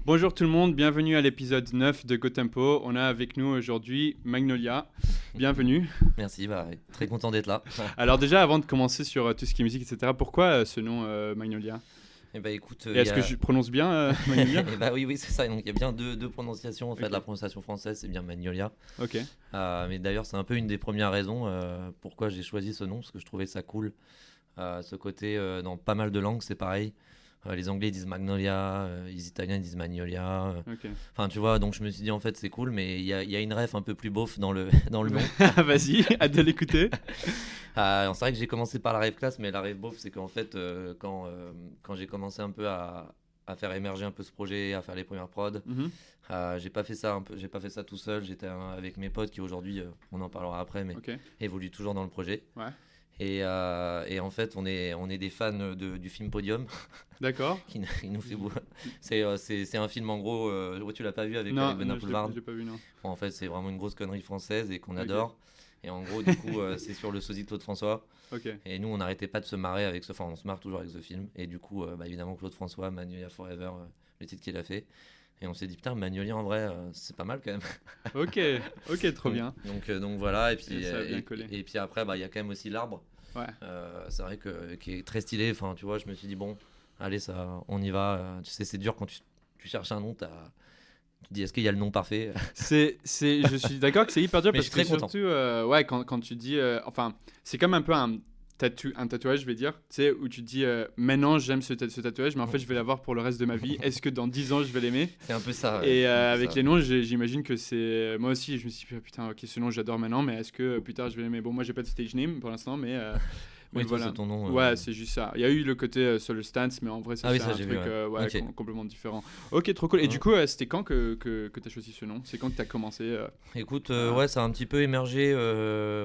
Bonjour tout le monde, bienvenue à l'épisode 9 de Go Tempo. On a avec nous aujourd'hui Magnolia. Bienvenue. Merci, très content d'être là. Alors déjà, avant de commencer sur tout ce qui est musique, etc., pourquoi ce nom Magnolia? Eh ben, écoute, Et est-ce que je prononce bien Magnolia? Oui, c'est ça. Donc il y a bien deux prononciations. En fait, la prononciation française, c'est bien Magnolia. Ok. Mais d'ailleurs, c'est un peu une des premières raisons pourquoi j'ai choisi ce nom, parce que je trouvais ça cool. Ce côté, dans pas mal de langues, c'est pareil. Les Anglais disent Magnolia, les Italiens disent Magnolia. Ok. Enfin, tu vois, donc je me suis dit, en fait, c'est cool, mais il y a une ref un peu plus beauf dans le nom. Vas-y, hâte de l'écouter. C'est vrai que j'ai commencé par la rêve classe, mais la rêve beauf, c'est qu'en fait, quand j'ai commencé un peu à faire émerger un peu ce projet, à faire les premières prods, j'ai pas fait ça tout seul. J'étais avec mes potes qui aujourd'hui, on en parlera après, mais évoluent toujours dans le projet. Ouais. Et en fait, on est des fans du film Podium. D'accord. Il nous fait beau. C'est un film en gros. Tu l'as pas vu avec Benoît Poelvoorde? Je l'ai pas vu, non. En fait, c'est vraiment une grosse connerie française et qu'on adore. Et en gros, du coup, c'est sur le sosie de Claude François. Et nous, on n'arrêtait pas de se marrer avec ce. Enfin, on se marre toujours avec ce film. Et du coup, évidemment, Claude François, Magnolia Forever, le titre qu'il a fait. Et on s'est dit, putain, Magnolia, en vrai, c'est pas mal quand même. Ok, trop bien. Donc voilà. Et puis, ça a bien collé. Et puis après, il y a quand même aussi l'arbre. Ouais. C'est vrai qui est très stylé. Enfin, tu vois, je me suis dit, bon, allez, ça, on y va. Tu sais, c'est dur quand tu cherches un nom, tu te dis, est-ce qu'il y a le nom parfait? Je suis d'accord que c'est hyper dur Mais parce je suis que très surtout, quand tu dis, enfin, c'est comme un peu un tatouage, je vais dire, tu sais, où tu te dis, maintenant j'aime ce tatouage, mais en fait je vais l'avoir pour le reste de ma vie. Est-ce que dans 10 ans je vais l'aimer? C'est un peu ça. Et avec les noms, j'imagine que c'est. Moi aussi, je me suis dit, putain, ok, ce nom j'adore maintenant, mais est-ce que plus tard je vais l'aimer? Bon, moi j'ai pas de stage name pour l'instant, mais. Oui, voilà. c'est ton nom. Ouais, c'est juste ça. Il y a eu le côté sur le stance, mais en vrai, c'est un truc complètement différent. Ok, trop cool. Et du coup, c'était quand que tu as choisi ce nom? C'est quand que tu as commencé Écoute, ça a un petit peu émergé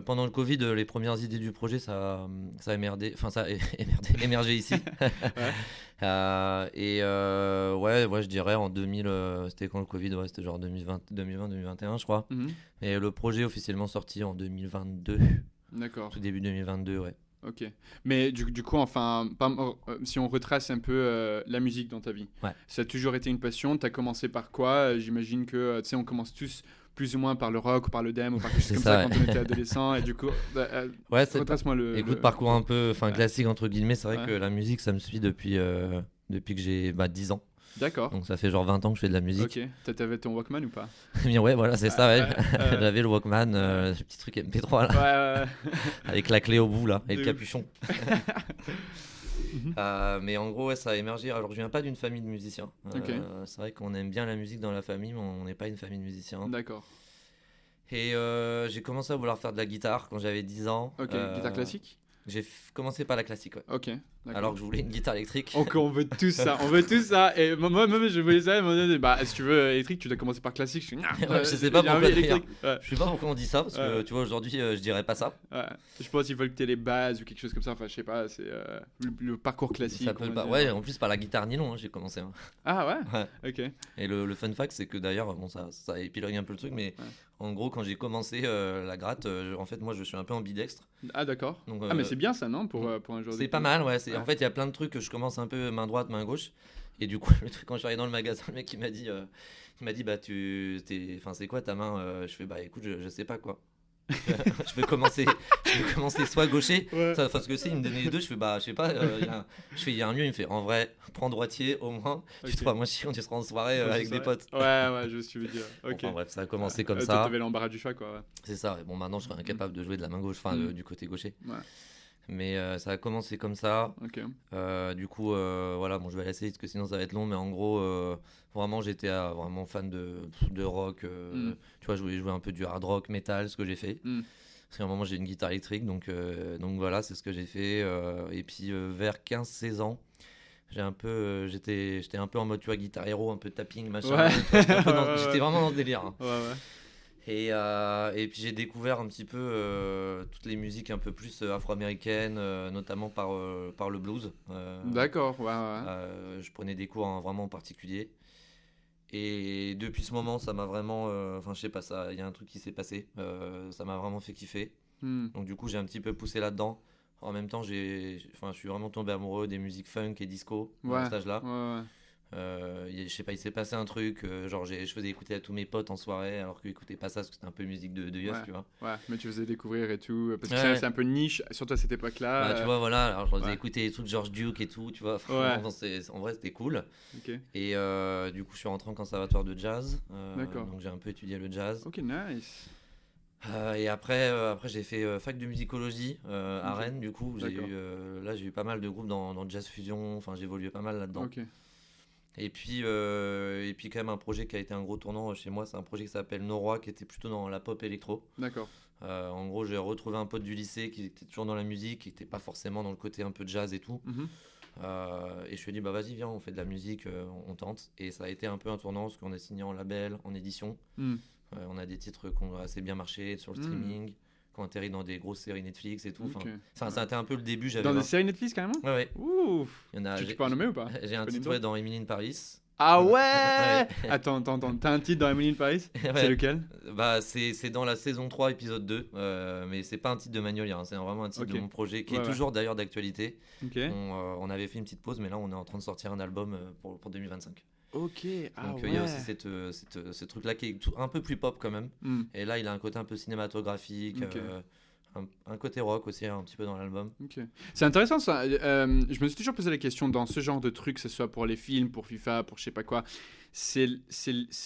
pendant le Covid. Les premières idées du projet, ça a émerdé. Enfin, ça a émergé ici. Je dirais en 2000. C'était quand le Covid? C'était genre 2020-2021, je crois. Et le projet officiellement sorti en 2022. D'accord. Tout début 2022, ouais. Ok. Mais du coup, enfin, si on retrace un peu la musique dans ta vie, ça a toujours été une passion. Tu as commencé par quoi? J'imagine que, tu sais, on commence tous plus ou moins par le rock ou par le dem ou par quelque chose comme ça quand on était adolescent. Et du coup, retrace-moi le parcours un peu classique, entre guillemets. C'est vrai que la musique, ça me suit depuis que j'ai 10 ans. D'accord. Donc ça fait genre 20 ans que je fais de la musique. Ok. T'avais ton Walkman ou pas? Ouais, voilà, c'est ça, ouais. J'avais le Walkman, ce petit truc MP3 là. Ouais. Avec la clé au bout là, et le capuchon. Mais en gros, ça a émergé. Alors, je viens pas d'une famille de musiciens. C'est vrai qu'on aime bien la musique dans la famille, mais on n'est pas une famille de musiciens. D'accord. Et j'ai commencé à vouloir faire de la guitare quand j'avais 10 ans. Ok, guitare classique? J'ai commencé par la classique, ouais. Ok, d'accord. Alors que je voulais une guitare électrique. On veut tout ça, Et moi, je voulais ça, si tu veux électrique, tu dois commencer par classique. Je sais pas pourquoi d'ailleurs. Je sais pas pourquoi on dit ça, parce que tu vois, aujourd'hui, je dirais pas ça. Je pense qu'ils veulent que tu aies les bases ou quelque chose comme ça. Enfin, je sais pas, c'est le parcours classique. Ouais, en plus, par la guitare nylon, j'ai commencé. Ah ouais. Ok. Et le fun fact, c'est que d'ailleurs, bon, ça épilogue un peu le truc, mais en gros, quand j'ai commencé la gratte, en fait, moi, je suis un peu ambidextre. Ah d'accord. Donc, mais c'est bien ça, non, pour un joueur. C'est pas mal, ouais. En fait, il y a plein de trucs que je commence un peu main droite, main gauche. Et du coup, le truc, quand je suis arrivé dans le magasin, le mec il m'a dit bah c'est quoi ta main? Je fais bah écoute, je sais pas quoi. je vais commencer soit gaucher, parce que il me donnait les deux. Je fais bah je sais pas, il y a un lieu, il me fait en vrai prends droitier au moins. Tu te vois moi chiant, tu seras en soirée avec des potes. Ouais, je suis dire. Ok. Enfin bref, ça a commencé comme ça. T'avais l'embarras du choix, quoi. C'est ça. Bon, maintenant je serais incapable de jouer de la main gauche, du côté gaucher. Ouais. Mais ça a commencé comme ça. Du coup, je vais laisser parce que sinon ça va être long. Mais en gros, vraiment, j'étais vraiment fan de rock. Tu vois, je voulais jouer un peu du hard rock, metal, ce que j'ai fait. Parce qu'à un moment, j'ai une guitare électrique. Donc voilà, c'est ce que j'ai fait. Et puis, vers 15-16 ans, j'étais un peu en mode, tu vois, guitare héros, un peu tapping, machin. J'étais vraiment dans ce délire. Hein. Ouais. Et puis j'ai découvert un petit peu toutes les musiques un peu plus afro-américaines, notamment par le blues. D'accord, ouais. Je prenais des cours vraiment particuliers. Et depuis ce moment, ça m'a vraiment... je sais pas, il y a un truc qui s'est passé. Ça m'a vraiment fait kiffer. Donc du coup, j'ai un petit peu poussé là-dedans. En même temps, je suis vraiment tombé amoureux des musiques funk et disco à cet âge-là. Je sais pas, il s'est passé un truc, genre je faisais écouter à tous mes potes en soirée alors qu'ils écoutaient pas ça parce que c'était un peu musique de yeuf, tu vois. Ouais, mais tu faisais découvrir et tout, parce que c'est un peu niche, surtout à cette époque-là. Bah, tu vois, voilà, alors je faisais écouter des trucs George Duke et tout, tu vois. En vrai, c'était cool. Okay. Et du coup, je suis rentré en conservatoire de jazz. D'accord. Donc j'ai un peu étudié le jazz. Ok, nice. Et après j'ai fait fac de musicologie à Rennes, du coup. J'ai eu pas mal de groupes dans le jazz fusion, enfin j'ai évolué pas mal là-dedans. Ok. Et puis quand même un projet qui a été un gros tournant chez moi, c'est un projet qui s'appelle Norois, qui était plutôt dans la pop électro. D'accord. En gros, j'ai retrouvé un pote du lycée qui était toujours dans la musique, qui n'était pas forcément dans le côté un peu jazz et tout. Et je lui ai dit, bah vas-y, viens, on fait de la musique, on tente. Et ça a été un peu un tournant parce qu'on a signé en label, en édition. On a des titres qui ont assez bien marché sur le streaming, qui ont atterri dans des grosses séries Netflix et tout. Ça a été un peu le début. Dans des séries Netflix carrément? Ouais. Ouf. Tu peux en nommer ou pas? J'ai un titre dans Emily in Paris. Ah ouais. Attends, t'as un titre dans Emily in Paris? C'est lequel? Bah c'est dans la saison 3 épisode 2, mais c'est pas un titre de Magnolia, hein, c'est vraiment un titre de mon projet qui est toujours d'ailleurs d'actualité. On avait fait une petite pause, mais là on est en train de sortir un album pour 2025. Ok. Donc il y a aussi ce truc là qui est un peu plus pop quand même. Et là il a un côté un peu cinématographique, un côté rock aussi un petit peu dans l'album. C'est intéressant ça. Je me suis toujours posé la question dans ce genre de trucs, que ce soit pour les films, pour FIFA, pour je sais pas quoi. Il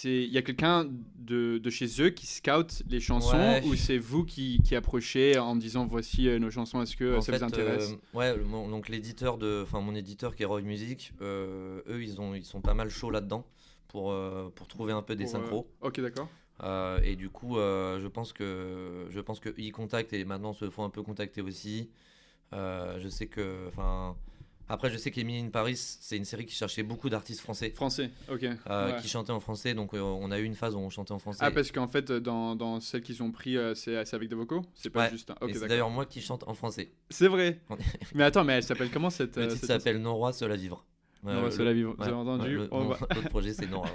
y a quelqu'un de chez eux qui scout les chansons, ou c'est vous qui approchez en disant voici nos chansons, est-ce que ça vous intéresse? Donc mon éditeur qui est Roy Music, eux ils sont pas mal chauds là-dedans pour trouver un peu des synchros. Ok, d'accord. Et du coup je pense que ils contactent et maintenant se font un peu contacter aussi. Je sais que après, je sais qu'Emily in Paris, c'est une série qui cherchait beaucoup d'artistes français. Ok. Qui chantaient en français, donc on a eu une phase où on chantait en français. Ah, parce qu'en fait, dans celles qu'ils ont pris, c'est avec des vocaux? C'est pas juste et c'est d'ailleurs moi qui chante en français. C'est vrai. Mais attends, mais elle s'appelle comment cette... Le titre s'appelle Norois, Seul à vivre. Norois, Seul à vivre, vous avez entendu? L'autre projet, c'est Norois,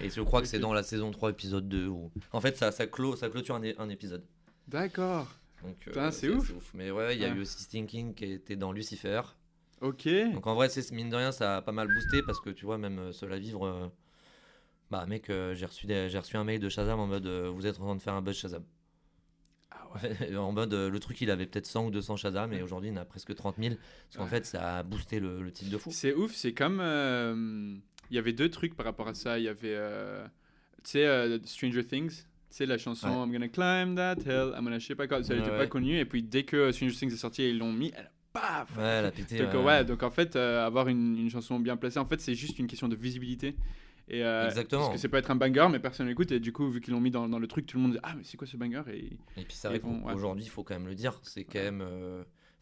Et je crois que c'est dans la saison 3, épisode 2. En fait, ça clôture un épisode. D'accord. Donc, c'est ouf. Mais ouais, il y a eu aussi Stinking qui était dans Lucifer. Ok. Donc en vrai, mine de rien, ça a pas mal boosté parce que tu vois, même Seul à vivre, mec, j'ai reçu un mail de Shazam en mode vous êtes en train de faire un buzz Shazam. Ah ouais. En mode le truc, il avait peut-être 100 ou 200 Shazam et aujourd'hui, il en a presque 30 000. Parce qu'en fait, ça a boosté le titre de fou. C'est ouf, c'est comme. Il y avait deux trucs par rapport à ça. Il y avait. Tu sais, Stranger Things. Tu sais, la chanson I'm gonna climb that hill, I'm gonna je sais pas quoi. Ça n'était pas connu. Et puis dès que Stranger Things est sorti, ils l'ont mis. Paf. Ouais, elle a pété. Donc en fait, avoir une chanson bien placée, en fait, c'est juste une question de visibilité. Et, exactement. Parce que ça peut être un banger, mais personne n'écoute. Et du coup, vu qu'ils l'ont mis dans le truc, tout le monde dit ah, mais c'est quoi ce banger? Et puis c'est vrai qu'aujourd'hui, il faut quand même le dire, c'est quand même.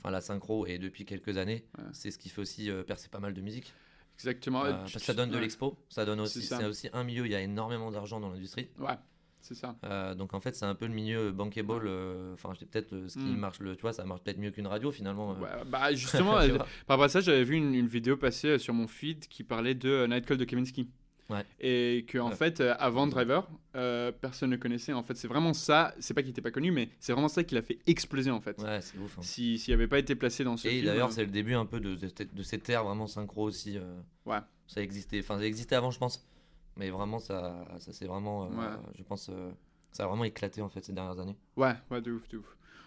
La synchro, et depuis quelques années, c'est ce qui fait aussi percer pas mal de musique. Exactement. Parce que ça donne de l'expo, ça donne aussi. C'est aussi un milieu où il y a énormément d'argent dans l'industrie. Ouais. C'est ça. Donc en fait, c'est un peu le milieu bankable. Peut-être ce qui marche, tu vois, ça marche peut-être mieux qu'une radio finalement. Bah justement, par rapport à ça, j'avais vu une vidéo passer sur mon feed qui parlait de Night Call de Kavinsky. Et que en fait, avant Driver, personne ne connaissait. En fait, c'est vraiment ça. C'est pas qu'il était pas connu, mais c'est vraiment ça qui l'a fait exploser en fait. Ouais, c'est ouf. S'il avait pas été placé dans ce film. Et d'ailleurs, c'est le début un peu de cette ère vraiment synchro aussi. Ça existait. Enfin, ça existait avant, je pense. Mais vraiment, ça c'est vraiment, je pense, ça a vraiment éclaté en fait ces dernières années. Ouais, de ouf.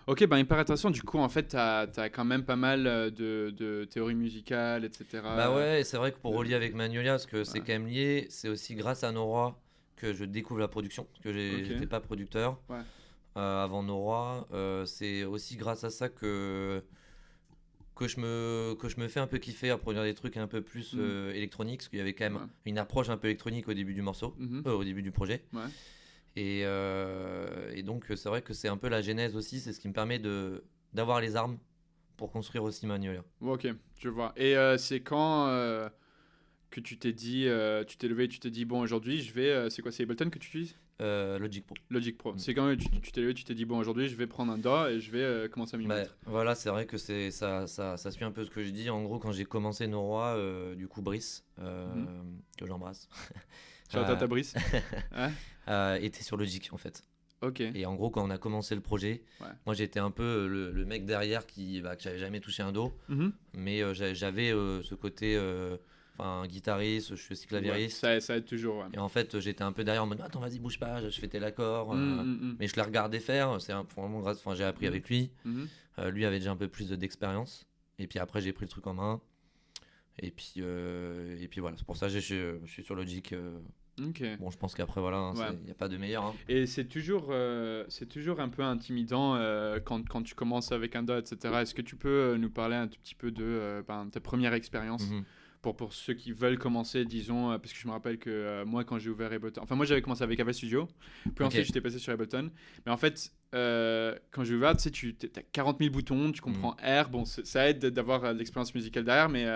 Ok, hyper intéressant. Du coup, en fait, t'as quand même pas mal de théories musicales, etc. Bah ouais, et c'est vrai que pour relier avec Magnolia, parce que c'est quand même lié, c'est aussi grâce à Norois que je découvre la production, parce que j'étais pas producteur avant Norois. C'est aussi grâce à ça que je me fais un peu kiffer à produire des trucs un peu plus électroniques, parce qu'il y avait quand même une approche un peu électronique au début du morceau, au début du projet. Et donc c'est vrai que c'est un peu la genèse aussi, c'est ce qui me permet d'avoir les armes pour construire aussi Magnolia. Ok, je vois. Et c'est quand que tu t'es dit, tu t'es levé et tu t'es dit bon aujourd'hui je vais, c'est quoi, c'est Ableton que tu utilises? Logic Pro. Logic Pro. C'est quand tu t'es levé, tu t'es dit bon aujourd'hui je vais prendre un DAW et je vais commencer à m'y mettre. Voilà, c'est vrai que ça suit un peu ce que je dis. En gros, quand j'ai commencé Norois, du coup Brice, que j'embrasse. Sur ta Brice. Était sur Logic en fait. Ok. Et en gros, quand on a commencé le projet, moi j'étais un peu le mec derrière qui j'avais jamais touché un DAW, mais j'avais ce côté. enfin guitariste, je suis aussi clavieriste. Ça aide toujours. Ouais. Et en fait, j'étais un peu derrière en mode attends, vas-y, bouge pas, je fais tel accord. Mais je l'ai regardé faire, vraiment grâce. Enfin, j'ai appris avec lui. Lui avait déjà un peu plus d'expérience. Et puis après, j'ai pris le truc en main. Et puis voilà, c'est pour ça que je suis sur Logic. Bon, je pense qu'après, voilà, il n'y a pas de meilleur. Hein. Et c'est toujours un peu intimidant quand tu commences avec un DAW, etc. Est-ce que tu peux nous parler un tout petit peu de ta première expérience pour ceux qui veulent commencer, disons, parce que je me rappelle que moi, quand j'ai ouvert Ableton, enfin, moi, j'avais commencé avec FL Studio, puis ensuite, j'étais passé sur Ableton. Mais en fait, quand j'ai ouvert, tu sais, tu as 40 000 boutons, tu comprends R, bon, ça aide d'avoir l'expérience musicale derrière, mais...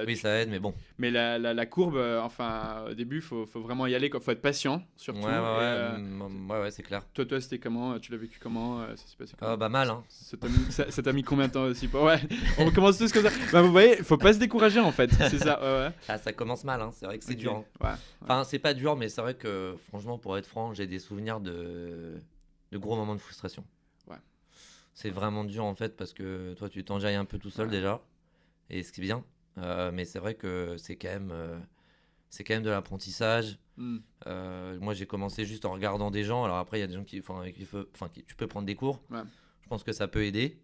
oui, ça aide, mais bon. Mais la courbe, au début, faut vraiment y aller. Il faut être patient, surtout. Ouais, c'est clair. Toi, c'était comment? Tu l'as vécu comment? Ça s'est passé comment? Bah mal, hein. Ça t'a mis combien de temps aussi? Ouais, on commence tous comme ça. Vous voyez, faut pas se décourager en fait. C'est ça. Ouais. Ah, ça commence mal, hein. C'est vrai que c'est dur. Hein. Ouais. Enfin, c'est pas dur, mais c'est vrai que, franchement, pour être franc, j'ai des souvenirs de gros moments de frustration. Ouais. C'est vraiment dur en fait parce que toi, tu t'enjailles un peu tout seul déjà. Et ce qui est bien, mais c'est vrai que c'est quand même de l'apprentissage. Moi, j'ai commencé juste en regardant des gens. Alors après, il y a des gens qui tu peux prendre des cours. Ouais. Je pense que ça peut aider.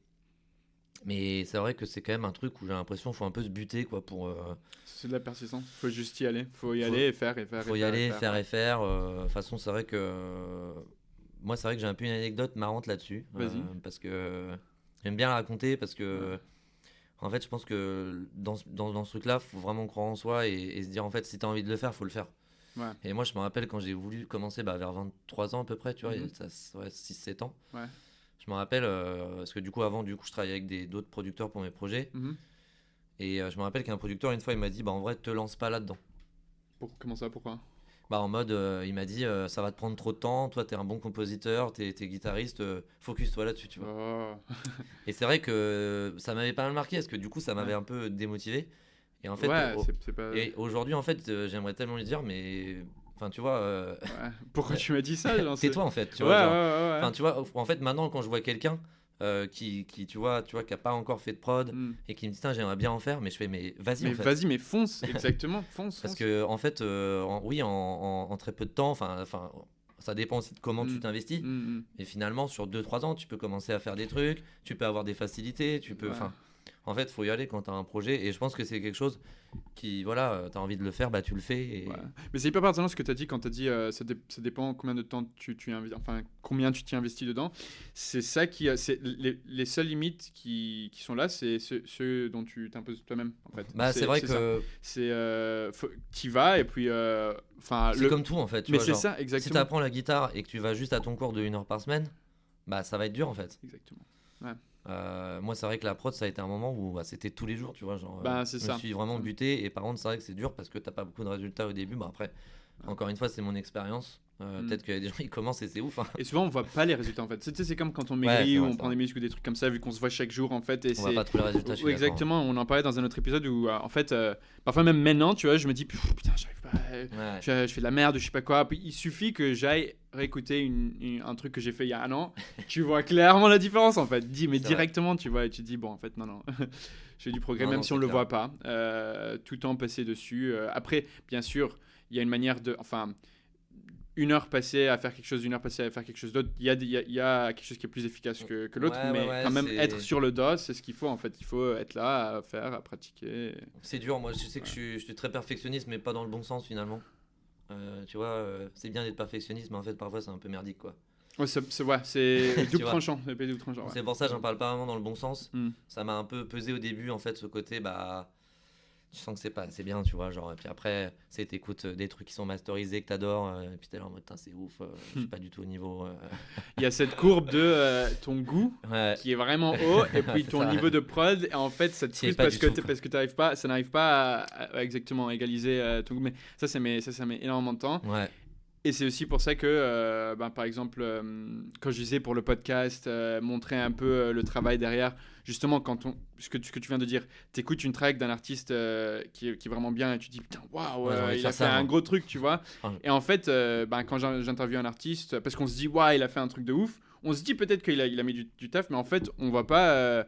Mais c'est vrai que c'est quand même un truc où j'ai l'impression qu'il faut un peu se buter quoi pour. C'est de la persistance. Faut juste y aller. Faut y aller et faire et faire. Faut y aller, faire et faire. De toute façon, c'est vrai que moi, c'est vrai que j'ai un peu une anecdote marrante là-dessus. Vas-y. Parce que j'aime bien la raconter parce que. Ouais. En fait, je pense que dans ce truc-là, il faut vraiment croire en soi et se dire, en fait, si tu as envie de le faire, il faut le faire. Ouais. Et moi, je me rappelle quand j'ai voulu commencer vers 23 ans à peu près, tu vois, il y a 6-7 ans. Ouais. Je me rappelle, parce que du coup, avant, je travaillais avec d'autres producteurs pour mes projets. Et je me rappelle qu'un producteur, une fois, il m'a dit, en vrai, te lance pas là-dedans. Comment ça, pourquoi ? En mode, il m'a dit, ça va te prendre trop de temps, toi t'es un bon compositeur, t'es guitariste, focus-toi là-dessus, tu vois. Oh. Et c'est vrai que ça m'avait pas mal marqué, parce que du coup ça m'avait un peu démotivé. Et en fait, c'est pas... et aujourd'hui, en fait, j'aimerais tellement lui dire, mais... Enfin, tu vois... Pourquoi tu m'as dit ça ? Tais-toi, en fait, tu vois. Enfin, tu vois, en fait, maintenant, quand je vois quelqu'un qui tu vois, qui a pas encore fait de prod et qui me dit j'aimerais bien en faire, mais je fais mais vas-y en fait. Vas-y mais fonce, exactement, fonce. Parce que en fait en très peu de temps, enfin ça dépend aussi de comment tu t'investis, mais finalement sur 2-3 ans tu peux commencer à faire des trucs, tu peux avoir des facilités, tu peux en fait, faut y aller quand tu as un projet et je pense que c'est quelque chose qui, voilà, tu as envie de le faire, tu le fais. Et... Ouais. Mais c'est hyper pertinent ce que tu as dit quand tu as dit ça dépend combien de temps combien tu t'y investis dedans. C'est ça c'est les seules limites qui sont là, c'est ceux dont tu t'imposes toi-même en fait. C'est vrai que tu vas et puis c'est comme tout en fait. Mais c'est ça exactement. Si tu apprends la guitare et que tu vas juste à ton cours de 1 heure par semaine, ça va être dur en fait. Exactement. Ouais. Moi c'est vrai que la prod ça a été un moment où c'était tous les jours, tu vois, genre je me suis vraiment buté et par contre c'est vrai que c'est dur parce que t'as pas beaucoup de résultats au début. Après encore une fois c'est mon expérience, peut-être qu'il y a des gens qui commencent et c'est ouf hein. Et souvent on voit pas les résultats en fait, c'est comme quand on maigrit ou on prend des muscles ou des trucs comme ça, vu qu'on se voit chaque jour en fait et on voit pas tous les résultats. Exactement, on en parlait dans un autre épisode où en fait parfois même maintenant tu vois je me dis putain j'arrive pas, je fais de la merde, je sais pas quoi, puis il suffit que j'aille réécouter un truc que j'ai fait il y a un an, tu vois clairement la différence en fait, directement tu vois et tu dis bon en fait non j'ai du progrès même si on le voit pas, tout le temps passé dessus. Après bien sûr il y a une manière de 1 heure passée à faire quelque chose, 1 heure passée à faire quelque chose d'autre, il y a quelque chose qui est plus efficace que l'autre, mais quand même être sur le dos, c'est ce qu'il faut en fait. Il faut être là à faire, à pratiquer. C'est dur, moi je sais que je suis très perfectionniste, mais pas dans le bon sens finalement. Tu vois, c'est bien d'être perfectionniste, mais en fait parfois c'est un peu merdique quoi. Ouais, c'est double tranchant. C'est pour ça que j'en parle pas vraiment dans le bon sens. Ça m'a un peu pesé au début en fait, ce côté tu sens que c'est pas assez bien, tu vois, genre, et puis après t'écoutes des trucs qui sont masterisés que t'adores, et puis t'es là en mode c'est ouf, je suis pas du tout au niveau. Il y a cette courbe de ton goût qui est vraiment haut et puis ton niveau de prod, et en fait ça te frustre parce que ça n'arrive pas à exactement égaliser ton goût, mais ça met énormément de temps. Et c'est aussi pour ça que, par exemple, quand je disais pour le podcast, montrer un peu le travail derrière, justement, ce que tu viens de dire, t'écoutes une track d'un artiste qui est vraiment bien et tu te dis, putain, waouh, il a fait un gros truc, tu vois. Et en fait, quand j'interviewe un artiste, parce qu'on se dit, waouh, il a fait un truc de ouf, on se dit peut-être qu'il a mis du taf, mais en fait, on voit pas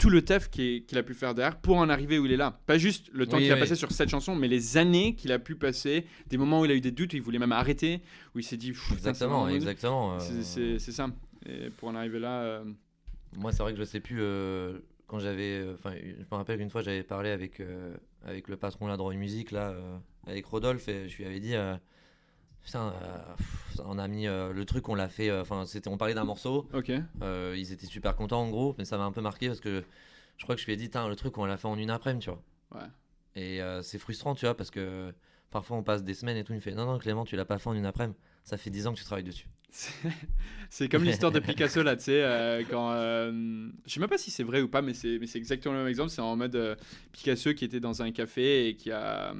tout le taf qu'il a pu faire derrière pour en arriver où il est là. Pas juste le temps qu'il a passé sur cette chanson, mais les années qu'il a pu passer, des moments où il a eu des doutes, où il voulait même arrêter, où il s'est dit... Exactement. C'est ça. Et pour en arriver là... Moi, c'est vrai que je sais plus... quand j'avais... je me rappelle qu'une fois, j'avais parlé avec le patron là, de Roy Music, là, avec Rodolphe, et je lui avais dit... Putain, on a mis le truc, on l'a fait. On parlait d'un morceau. Ok. Ils étaient super contents en gros, mais ça m'a un peu marqué parce que je crois que je lui ai dit, le truc, on l'a fait en une après-midi, tu vois. Ouais. Et c'est frustrant, tu vois, parce que parfois on passe des semaines et tout. Il me fait, non, Clément, tu l'as pas fait en une après-midi. Ça fait 10 ans que tu travailles dessus. C'est comme l'histoire de Picasso là, tu sais, quand je sais même pas si c'est vrai ou pas, mais c'est exactement le même exemple. C'est en mode Picasso qui était dans un café et qui a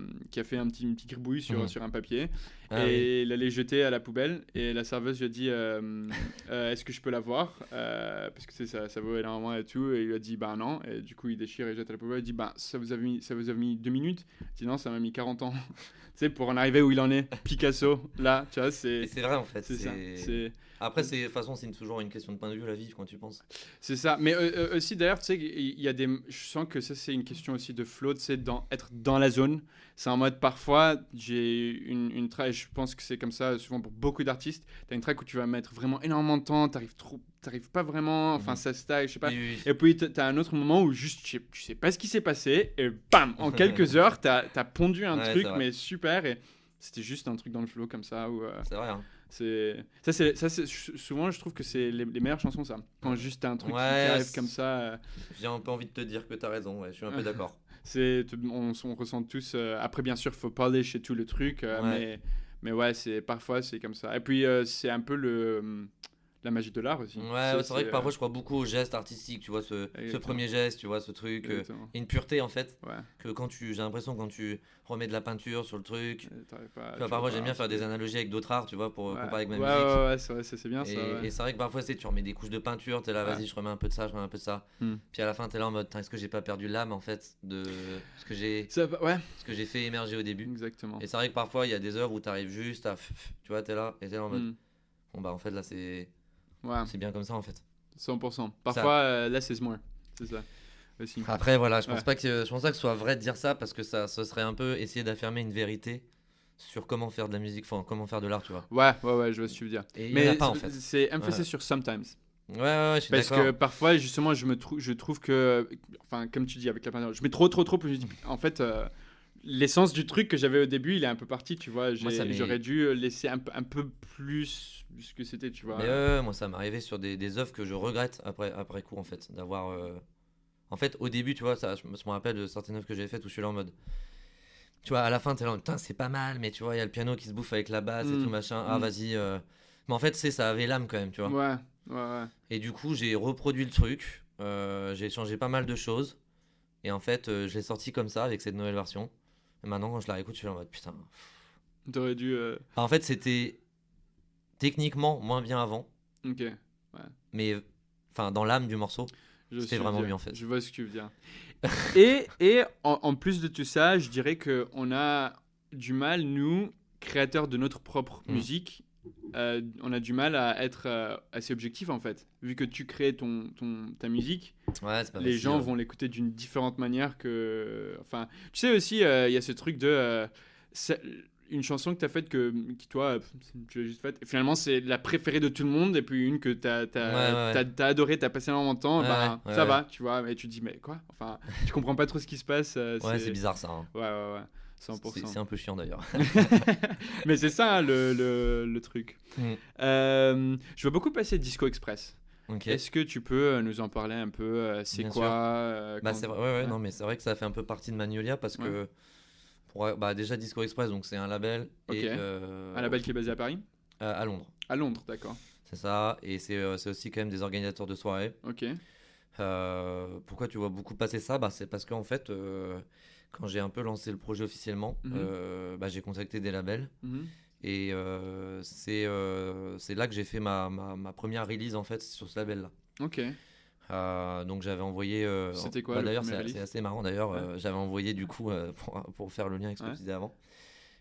fait un petit gribouille sur un papier et il allait jeter à la poubelle et la serveuse lui a dit est-ce que je peux la voir parce que ça vaut énormément et tout, et il lui a dit bah non, et du coup il déchire et jette à la poubelle. Il dit bah ça vous a mis 2 minutes. Il dit non, ça m'a mis 40 ans. Tu sais, pour en arriver où il en est, Picasso, là, tu vois, c'est vrai en fait. C'est ça. Après, de toute façon, c'est toujours une question de point de vue, la vie, quand tu penses. C'est ça. Mais aussi, d'ailleurs, tu sais, il y a des... Je sens que ça, c'est une question aussi de flow, tu sais, être dans la zone. C'est en mode, parfois, j'ai une track, je pense que c'est comme ça, souvent pour beaucoup d'artistes, t'as une track où tu vas mettre vraiment énormément de temps, t'arrives pas vraiment, enfin, ça stagne, je sais pas. Oui. Et puis, t'as un autre moment où juste, tu sais pas ce qui s'est passé, et bam, en quelques heures, t'as pondu un truc, mais super, et c'était juste un truc dans le flow comme ça. Où, c'est vrai, hein. Souvent je trouve que c'est les meilleures chansons, ça, quand juste t'as un truc qui arrive comme ça. J'ai un peu envie de te dire que t'as raison, je suis un peu d'accord. On ressent tous après bien sûr faut polish et tout le truc, mais ouais, parfois c'est comme ça, et puis c'est un peu la magie de l'art aussi. C'est vrai que parfois je crois beaucoup au geste artistique, tu vois, ce premier geste, tu vois, ce truc, une pureté en fait, que j'ai l'impression quand tu remets de la peinture sur le truc, parfois j'aime bien faire des analogies avec d'autres arts, tu vois, pour comparer avec ma musique. Ouais, c'est vrai, c'est bien ça. Et c'est vrai que parfois tu remets des couches de peinture, t'es là, vas-y, je remets un peu de ça, je remets un peu de ça, puis à la fin t'es là en mode, est-ce que j'ai pas perdu l'âme en fait de ce que j'ai fait émerger au début. Exactement. Et c'est vrai que parfois il y a des œuvres où t'arrives juste à, tu vois, t'es là en mode, bon bah en fait là c'est bien comme ça en fait. 100%. Parfois, less is more. C'est ça. Aussi. Après, voilà, je pense pas que ce soit vrai de dire ça, parce que ce serait un peu essayer d'affirmer une vérité sur comment faire de la musique, enfin comment faire de l'art, tu vois. Ouais, je vois ce que tu veux dire. Et mais il y en a pas en fait. C'est emphasis sur sometimes. Ouais, je suis d'accord. Parce que parfois, justement, je trouve que, enfin, comme tu dis avec la peinture, je mets trop, je dis, en fait. L'essence du truc que j'avais au début, il est un peu parti, tu vois. J'aurais dû laisser un peu plus ce que c'était, tu vois. Mais moi, ça m'est arrivé sur des œuvres que je regrette après coup, en fait, d'avoir. En fait, au début, tu vois, je me rappelle de certaines œuvres que j'avais faites où je suis là en mode. Tu vois, à la fin, t'es là, putain, c'est pas mal, mais tu vois, il y a le piano qui se bouffe avec la basse et tout machin. Ah, vas-y. Mais en fait, ça avait l'âme quand même, tu vois. Ouais. Et du coup, j'ai reproduit le truc. J'ai changé pas mal de choses. Et en fait, je l'ai sorti comme ça, avec cette nouvelle version. Et maintenant, quand je la réécoute, je suis en mode putain. T'aurais dû. En fait, c'était techniquement moins bien avant. Ok. Ouais. Mais dans l'âme du morceau, c'était vraiment mieux en fait. Je vois ce que tu veux dire. et en plus de tout ça, je dirais qu'on a du mal, nous, créateurs de notre propre musique, on a du mal à être assez objectif en fait. Vu que tu crées ta musique, les gens vont l'écouter d'une différente manière que... Enfin, tu sais aussi, il y a ce truc de... une chanson que tu as faite qui toi, tu l'as juste faite. Et finalement, c'est la préférée de tout le monde. Et puis une que tu as adorée, tu as passé énormément de temps. Ça va, tu vois. Et tu te dis, mais quoi? Enfin, tu comprends pas trop ce qui se passe. C'est bizarre ça. Hein. Ouais. 100%. C'est un peu chiant d'ailleurs. Mais c'est ça hein, le truc. Je veux beaucoup passer Disco Express. Okay. Est-ce que tu peux nous en parler un peu? C'est Bien quoi c'est vrai, non, mais c'est vrai que ça fait un peu partie de Magnolia parce que déjà Disco Express, donc c'est un label. Okay. Un label qui est basé à Paris? À Londres. À Londres, d'accord. C'est ça, et c'est aussi quand même des organisateurs de soirées. Ok. Pourquoi tu vois beaucoup passer ça? C'est parce qu'en fait, quand j'ai un peu lancé le projet officiellement, j'ai contacté des labels. Et c'est là que j'ai fait ma première release en fait sur ce label là. Ok. Donc j'avais envoyé. C'était quoi d'ailleurs c'est assez marrant d'ailleurs. J'avais envoyé du coup pour faire le lien avec ce que tu disais avant.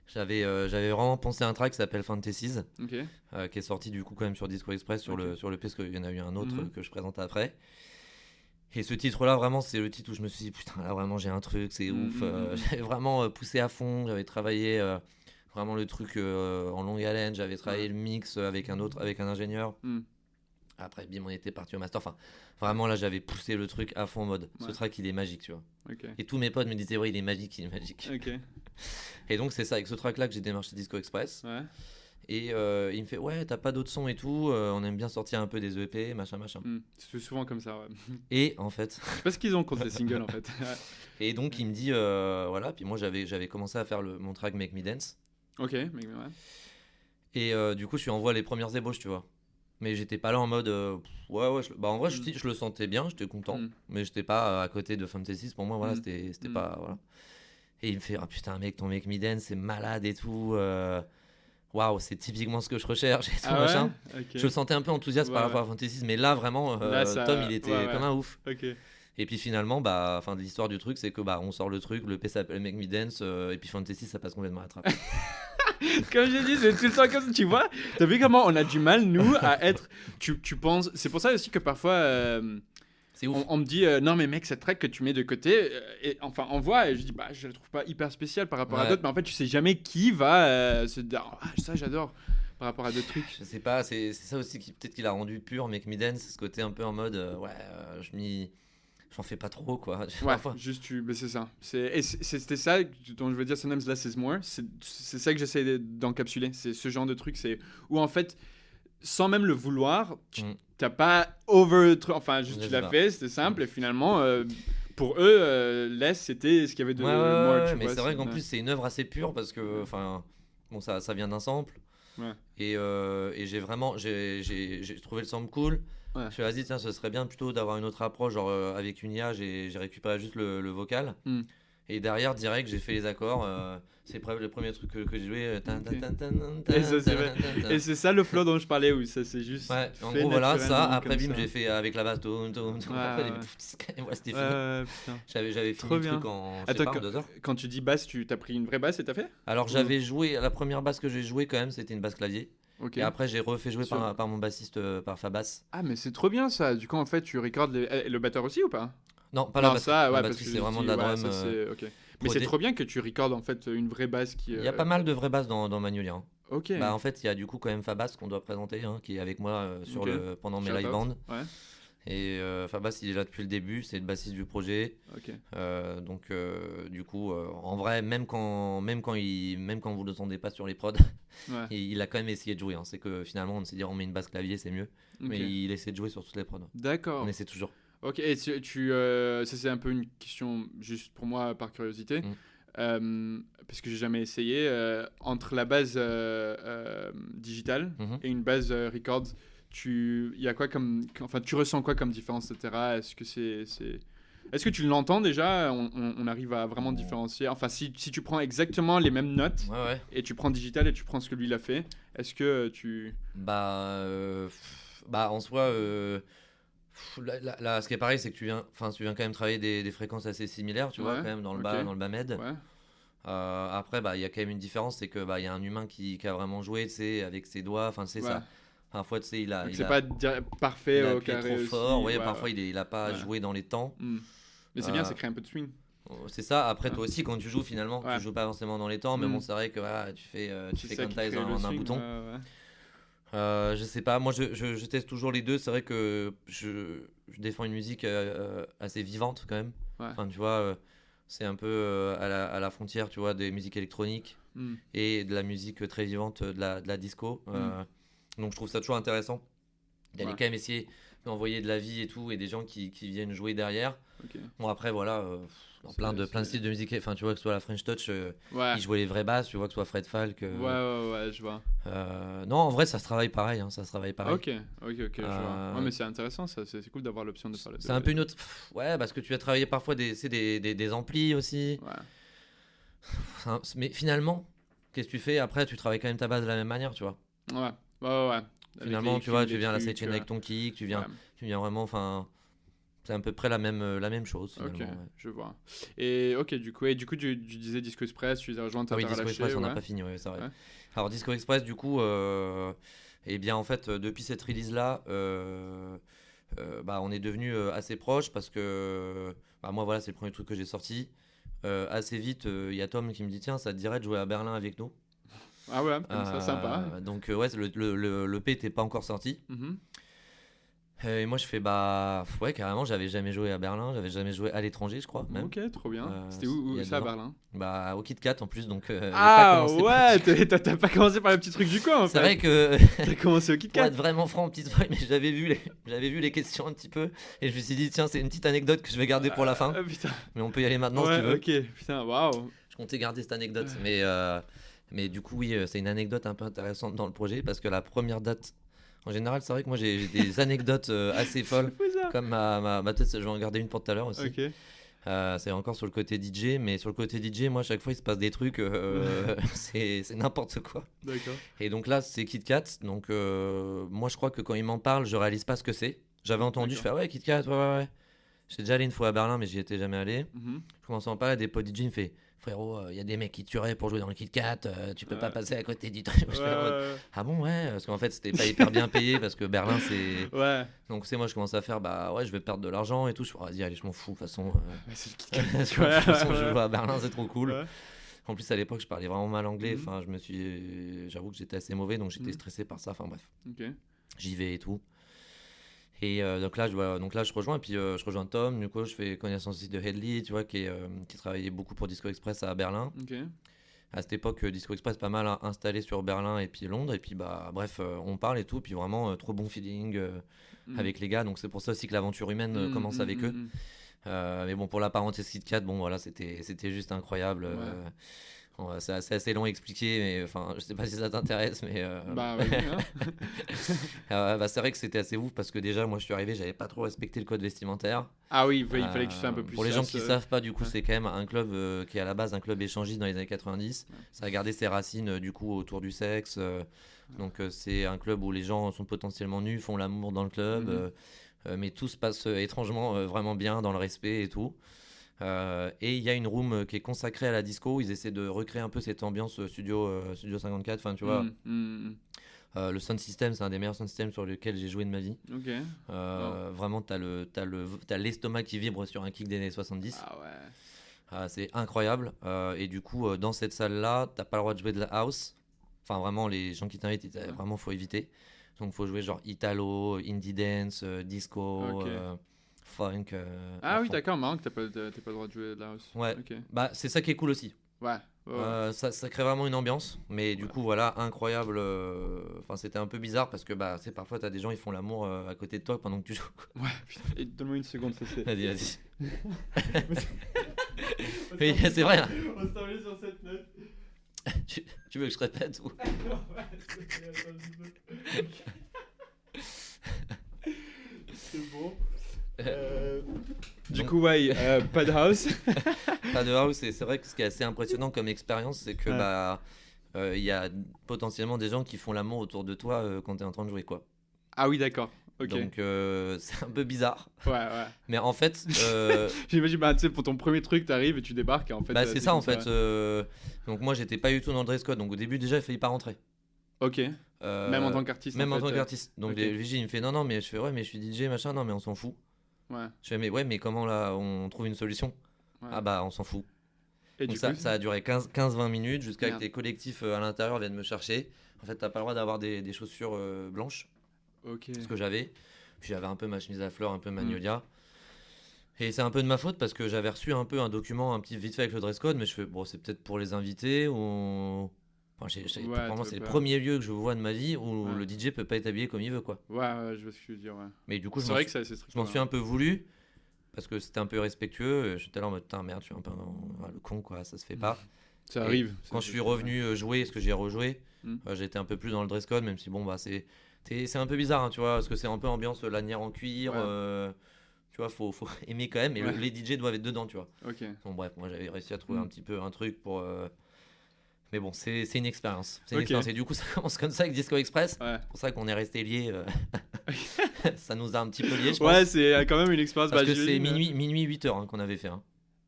J'avais vraiment pensé à un track qui s'appelle Fantasies, qui est sorti du coup quand même sur Disco Express sur le parce qu'il y en a eu un autre que je présente après. Et ce titre-là, vraiment, c'est le titre où je me suis dit, putain, là, vraiment, j'ai un truc, c'est ouf. J'avais vraiment poussé à fond, j'avais travaillé vraiment le truc en longue haleine, j'avais travaillé le mix avec un ingénieur. Après, bim, on était parti au master. Enfin, vraiment, là, j'avais poussé le truc à fond en mode, ce track, il est magique, tu vois. Et tous mes potes me disaient, ouais, il est magique, il est magique. Et donc, c'est ça, avec ce track-là que j'ai démarché Disco Express. Et il me fait, ouais, t'as pas d'autres sons et tout, on aime bien sortir un peu des EP, machin. C'est souvent comme ça, ouais. Et en fait... C'est pas ce qu'ils ont contre les singles, en fait. Et donc, il me dit, voilà, puis moi, j'avais commencé à faire mon track Make Me Dance. Ok, Et du coup, je lui envoie les premières ébauches, tu vois. Mais j'étais pas là en mode, ouais, en vrai, je le sentais bien, j'étais content, mais j'étais pas à côté de Fantasy, pour moi, voilà, c'était pas, voilà. Et il me fait, ah putain, mec, ton Make Me Dance, c'est malade et tout, waouh, c'est typiquement ce que je recherche et tout, machin. Je le sentais un peu enthousiaste par rapport à Fantasy, mais là, vraiment, Tom, il était comme un ouf. Et puis finalement, l'histoire du truc, c'est que on sort le truc, le P s'appelle Make Me Dance, et puis Fantasy, ça passe complètement à la trappe. Comme j'ai dit, c'est tout le temps comme ça, tu vois. T'as vu comment on a du mal, nous, à être... Tu penses... C'est pour ça aussi que parfois... C'est ouf. On me dit, non mais mec, cette track que tu mets de côté, et, enfin on voit, et je dis, je la trouve pas hyper spéciale par rapport à d'autres, mais en fait tu sais jamais qui va se dire, ça j'adore, par rapport à d'autres trucs. Je sais pas, c'est ça aussi qui peut-être qu'il a rendu pur Make Me Dance, ce côté un peu en mode, j'en fais pas trop, quoi. Juste mais c'est ça. C'était ça dont je veux dire Sometimes Less is More. C'est ça que j'essaie d'encapsuler. C'est ce genre de truc, c'est où en fait, sans même le vouloir, t'as pas enfin juste tu l'as fait, c'était simple et finalement pour eux less c'était ce qu'il y avait de more. Mais c'est vrai qu'en plus c'est une œuvre assez pure parce que enfin bon ça vient d'un sample et j'ai trouvé le sample cool. Je me suis dit tiens ce serait bien plutôt d'avoir une autre approche genre avec une IA j'ai récupéré juste le vocal et derrière direct j'ai fait les accords c'est le premier truc que j'ai joué et c'est ça le flow dont je parlais où ça c'est juste en gros voilà ça après bim j'ai fait avec la basse c'était fini j'avais fini le truc en 2 heures. Quand tu dis basse t'as pris une vraie basse et t'as fait alors j'avais joué la première basse que j'ai joué quand même c'était une basse clavier. Et après j'ai refait jouer par mon bassiste par Fabas. Ah mais c'est trop bien ça. Du coup en fait tu recordes le batteur aussi ou pas? Non pas la batterie. La batterie c'est vraiment de la drum. Mais c'est trop bien que tu recordes en fait une vraie basse qui. Il y a pas mal de vraies basses dans Magnolia. Hein. Ok. En fait il y a du coup quand même Fabas qu'on doit présenter qui est avec moi pendant mes live bands. Et Fabas il est là depuis le début, c'est le bassiste du projet. Donc du coup en vrai même quand vous le entendez pas sur les prods, il a quand même essayé de jouer. C'est que finalement on s'est dit on met une basse clavier c'est mieux, mais il essaie de jouer sur toutes les prods. D'accord. On essaie toujours. Ok, et ça c'est un peu une question juste pour moi par curiosité. Parce que j'ai jamais essayé entre la base digitale et une base records. Tu ressens quoi comme différence, etc. Est-ce que tu l'entends déjà? On arrive à vraiment différencier. Enfin, si tu prends exactement les mêmes notes et tu prends digital et tu prends ce que lui il a fait, est-ce que tu... en soi, là, ce qui est pareil, c'est que tu viens quand même travailler des fréquences assez similaires, tu vois, quand même dans le bas med. Après, il y a quand même une différence, c'est que il y a un humain qui a vraiment joué, tu sais, avec ses doigts. Enfin, c'est ça. Parfois, tu sais, c'est pas parfait au carré trop fort. Parfois, il a pas joué dans les temps. Mais c'est bien, ça crée un peu de swing. C'est ça. Après, toi aussi, quand tu joues, finalement, tu joues pas forcément dans les temps. Mais bon, c'est vrai que tu fais comme taille en un bouton. Je sais pas. Moi, je teste toujours les deux. C'est vrai que je défends une musique assez vivante quand même. Enfin, tu vois, c'est un peu à la frontière, tu vois, des musiques électroniques et de la musique très vivante, de la disco. Donc je trouve ça toujours intéressant d'aller quand même essayer d'envoyer de la vie et tout et des gens qui viennent jouer derrière. Bon après voilà dans plein de styles de musique, enfin tu vois que ce soit la French Touch ils jouaient les vraies basses, tu vois que ce soit Fred Falk je vois. Non en vrai ça se travaille pareil ça se travaille pareil. Ok je vois. Mais c'est intéressant ça, c'est cool d'avoir l'option de parler de... C'est un peu une autre parce que tu vas travailler parfois des amplis aussi. Mais finalement qu'est-ce que tu fais après? Tu travailles quand même ta base de la même manière, tu vois. Finalement, tu vois, tu viens à la sidechain avec ton kick, tu viens vraiment, enfin, c'est à peu près la même chose. Je vois. Et du coup, tu disais Disco Express, tu les as rejoints, t'as Disco Express, on n'a pas fini, c'est vrai. Alors Disco Express, du coup, eh bien en fait, depuis cette release là, on est devenus assez proches parce que moi, voilà, c'est le premier truc que j'ai sorti. Assez vite, il y a Tom qui me dit tiens, ça te dirait de jouer à Berlin avec nous. Ah ouais, comme ça, sympa. Donc, ouais, le P n'était pas encore sorti. Et moi je fais ouais, carrément, j'avais jamais joué à Berlin, j'avais jamais joué à l'étranger, je crois même. Ok, trop bien. C'était où ça à Berlin? Au Kit Kat en plus, donc ah ouais, t'as pas commencé par le petit truc du coin en fait. C'est vrai que t'as commencé au Kit Kat. Pour être vraiment franc, petite fois, mais j'avais vu les questions un petit peu et je me suis dit tiens, c'est une petite anecdote que je vais garder pour la fin. Putain. Mais on peut y aller maintenant si tu veux. Ok, putain, waouh. Je comptais garder cette anecdote, mais du coup oui, c'est une anecdote un peu intéressante dans le projet parce que la première date. En général, c'est vrai que moi j'ai des anecdotes assez folles, comme ma tête, je vais en garder une pour tout à l'heure aussi. Okay. C'est encore sur le côté DJ, mais sur le côté DJ, moi à chaque fois il se passe des trucs, c'est n'importe quoi. D'accord. Et donc là, c'est Kit Kat, donc moi je crois que quand il m'en parle, je réalise pas ce que c'est. J'avais entendu, je fais ouais, Kit Kat, ouais. J'étais déjà allé une fois à Berlin, mais j'y étais jamais allé. Je commence à en parler à des potes DJ, il me fait frérot, il y a des mecs qui tueraient pour jouer dans le Kit Kat, tu peux pas passer à côté du truc. Ah bon, ouais, parce qu'en fait c'était pas hyper bien payé parce que Berlin c'est. Ouais. Donc moi je commence à faire ouais, je vais perdre de l'argent et tout. Je fais vas-y, allez, je m'en fous de toute façon. C'est le Kit Kat. De toute façon, je joue à Berlin, c'est trop cool. Ouais. En plus à l'époque je parlais vraiment mal anglais, enfin j'avoue que j'étais assez mauvais, donc j'étais stressé par ça. Enfin bref. Okay. J'y vais et tout. Et donc là je rejoins, et puis je rejoins Tom, du coup je fais connaissance aussi de Headley, tu vois, qui travaillait beaucoup pour Disco Express à Berlin. Okay. À cette époque, Disco Express pas mal installé sur Berlin et puis Londres, et puis bref, on parle et tout, puis vraiment trop bon feeling avec les gars, donc c'est pour ça aussi que l'aventure humaine commence avec eux. Mais bon, pour la parenthèse Kit Kat, bon voilà, c'était juste incroyable. C'est assez long à expliquer, mais enfin, je sais pas si ça t'intéresse, mais c'est vrai que c'était assez ouf parce que déjà, moi, je suis arrivé, j'avais pas trop respecté le code vestimentaire. Ah oui, il fallait que tu sois un peu plus. Pour les gens qui savent pas, du coup, c'est quand même un club qui est à la base un club échangiste dans les années 90. Ça a gardé ses racines du coup autour du sexe. Donc c'est un club où les gens sont potentiellement nus, font l'amour dans le club, mais tout se passe étrangement vraiment bien dans le respect et tout. Et il y a une room qui est consacrée à la disco. Ils essaient de recréer un peu cette ambiance studio 54. Enfin, tu vois, le sound system, c'est un des meilleurs sound systems sur lequel j'ai joué de ma vie. Okay. Vraiment, t'as l'estomac qui vibre sur un kick des années 70. Ah ouais. C'est incroyable. Et du coup, dans cette salle-là, t'as pas le droit de jouer de la house. Enfin, vraiment, les gens qui t'invitent, vraiment, faut éviter. Donc, faut jouer genre Italo, Indie Dance, Disco. Funk. Ah oui, d'accord, marrant que t'as pas le droit de jouer de la house. Ouais. Okay. C'est ça qui est cool aussi. Ouais. Ça crée vraiment une ambiance, mais du coup voilà, incroyable. Enfin, c'était un peu bizarre parce que parfois t'as des gens, ils font l'amour à côté de toi pendant que tu joues. Ouais, putain. Et donne-moi une seconde, ça c'est. Vas-y. Oui, c'est vrai. On se termine sur cette note. Tu veux que je répète ou... C'est bon. Du coup, ouais, pas de house. Pas de house, et c'est vrai que ce qui est assez impressionnant comme expérience, c'est que il y a potentiellement des gens qui font l'amour autour de toi quand tu es en train de jouer, quoi. Ah oui, d'accord. Okay. Donc c'est un peu bizarre. Ouais. Mais en fait, j'imagine, tu sais, pour ton premier truc, t'arrives et tu débarques et en fait. C'est ça en fait. Donc moi, j'étais pas du tout dans le dress code. Donc au début, déjà, il failli pas rentrer. Ok. Même en tant qu'artiste. Même en tant qu'artiste. Donc le VJ, il me fait non, mais je fais ouais, mais je suis DJ, machin, non, mais on s'en fout. Ouais. Je fais mais comment là, on trouve une solution? Ah on s'en fout. Et donc du coup, ça a duré 15-20 minutes jusqu'à que tes collectifs à l'intérieur viennent me chercher. En fait, t'as pas le droit d'avoir des chaussures blanches. Ok. Ce que j'avais. Puis j'avais un peu ma chemise à fleurs, un peu Magnolia. Et c'est un peu de ma faute parce que j'avais reçu un peu un document, un petit vite fait avec le dress code, mais je fais bon, c'est peut-être pour les invités ou. Enfin, vraiment, c'est le premier lieu que je vois de ma vie où le DJ peut pas être habillé comme il veut, quoi. Ouais, je vois ce que tu veux dire, ouais. Mais du coup, c'est vrai que c'est assez strict. Je m'en suis un peu voulu parce que c'était un peu respectueux. J'étais là en mode, putain, merde, je suis un peu le con, quoi, ça se fait pas. Ça arrive. Quand je suis revenu jouer, ce que j'ai rejoué, j'ai été un peu plus dans le dress code, même si bon, c'est un peu bizarre, hein, tu vois, parce que c'est un peu ambiance lanière en cuir. Tu vois, faut aimer quand même, et les DJ doivent être dedans, tu vois. Ok. Bon, bref, moi j'avais réussi à trouver un petit peu un truc pour. Mais bon, c'est une expérience. C'est une expérience. Et du coup, ça commence comme ça avec Disco Express. Ouais. C'est pour ça qu'on est resté liés. Ça nous a un petit peu liés, je pense. Ouais, c'est quand même une expérience. Parce que c'est minuit 8h qu'on avait fait. Hein.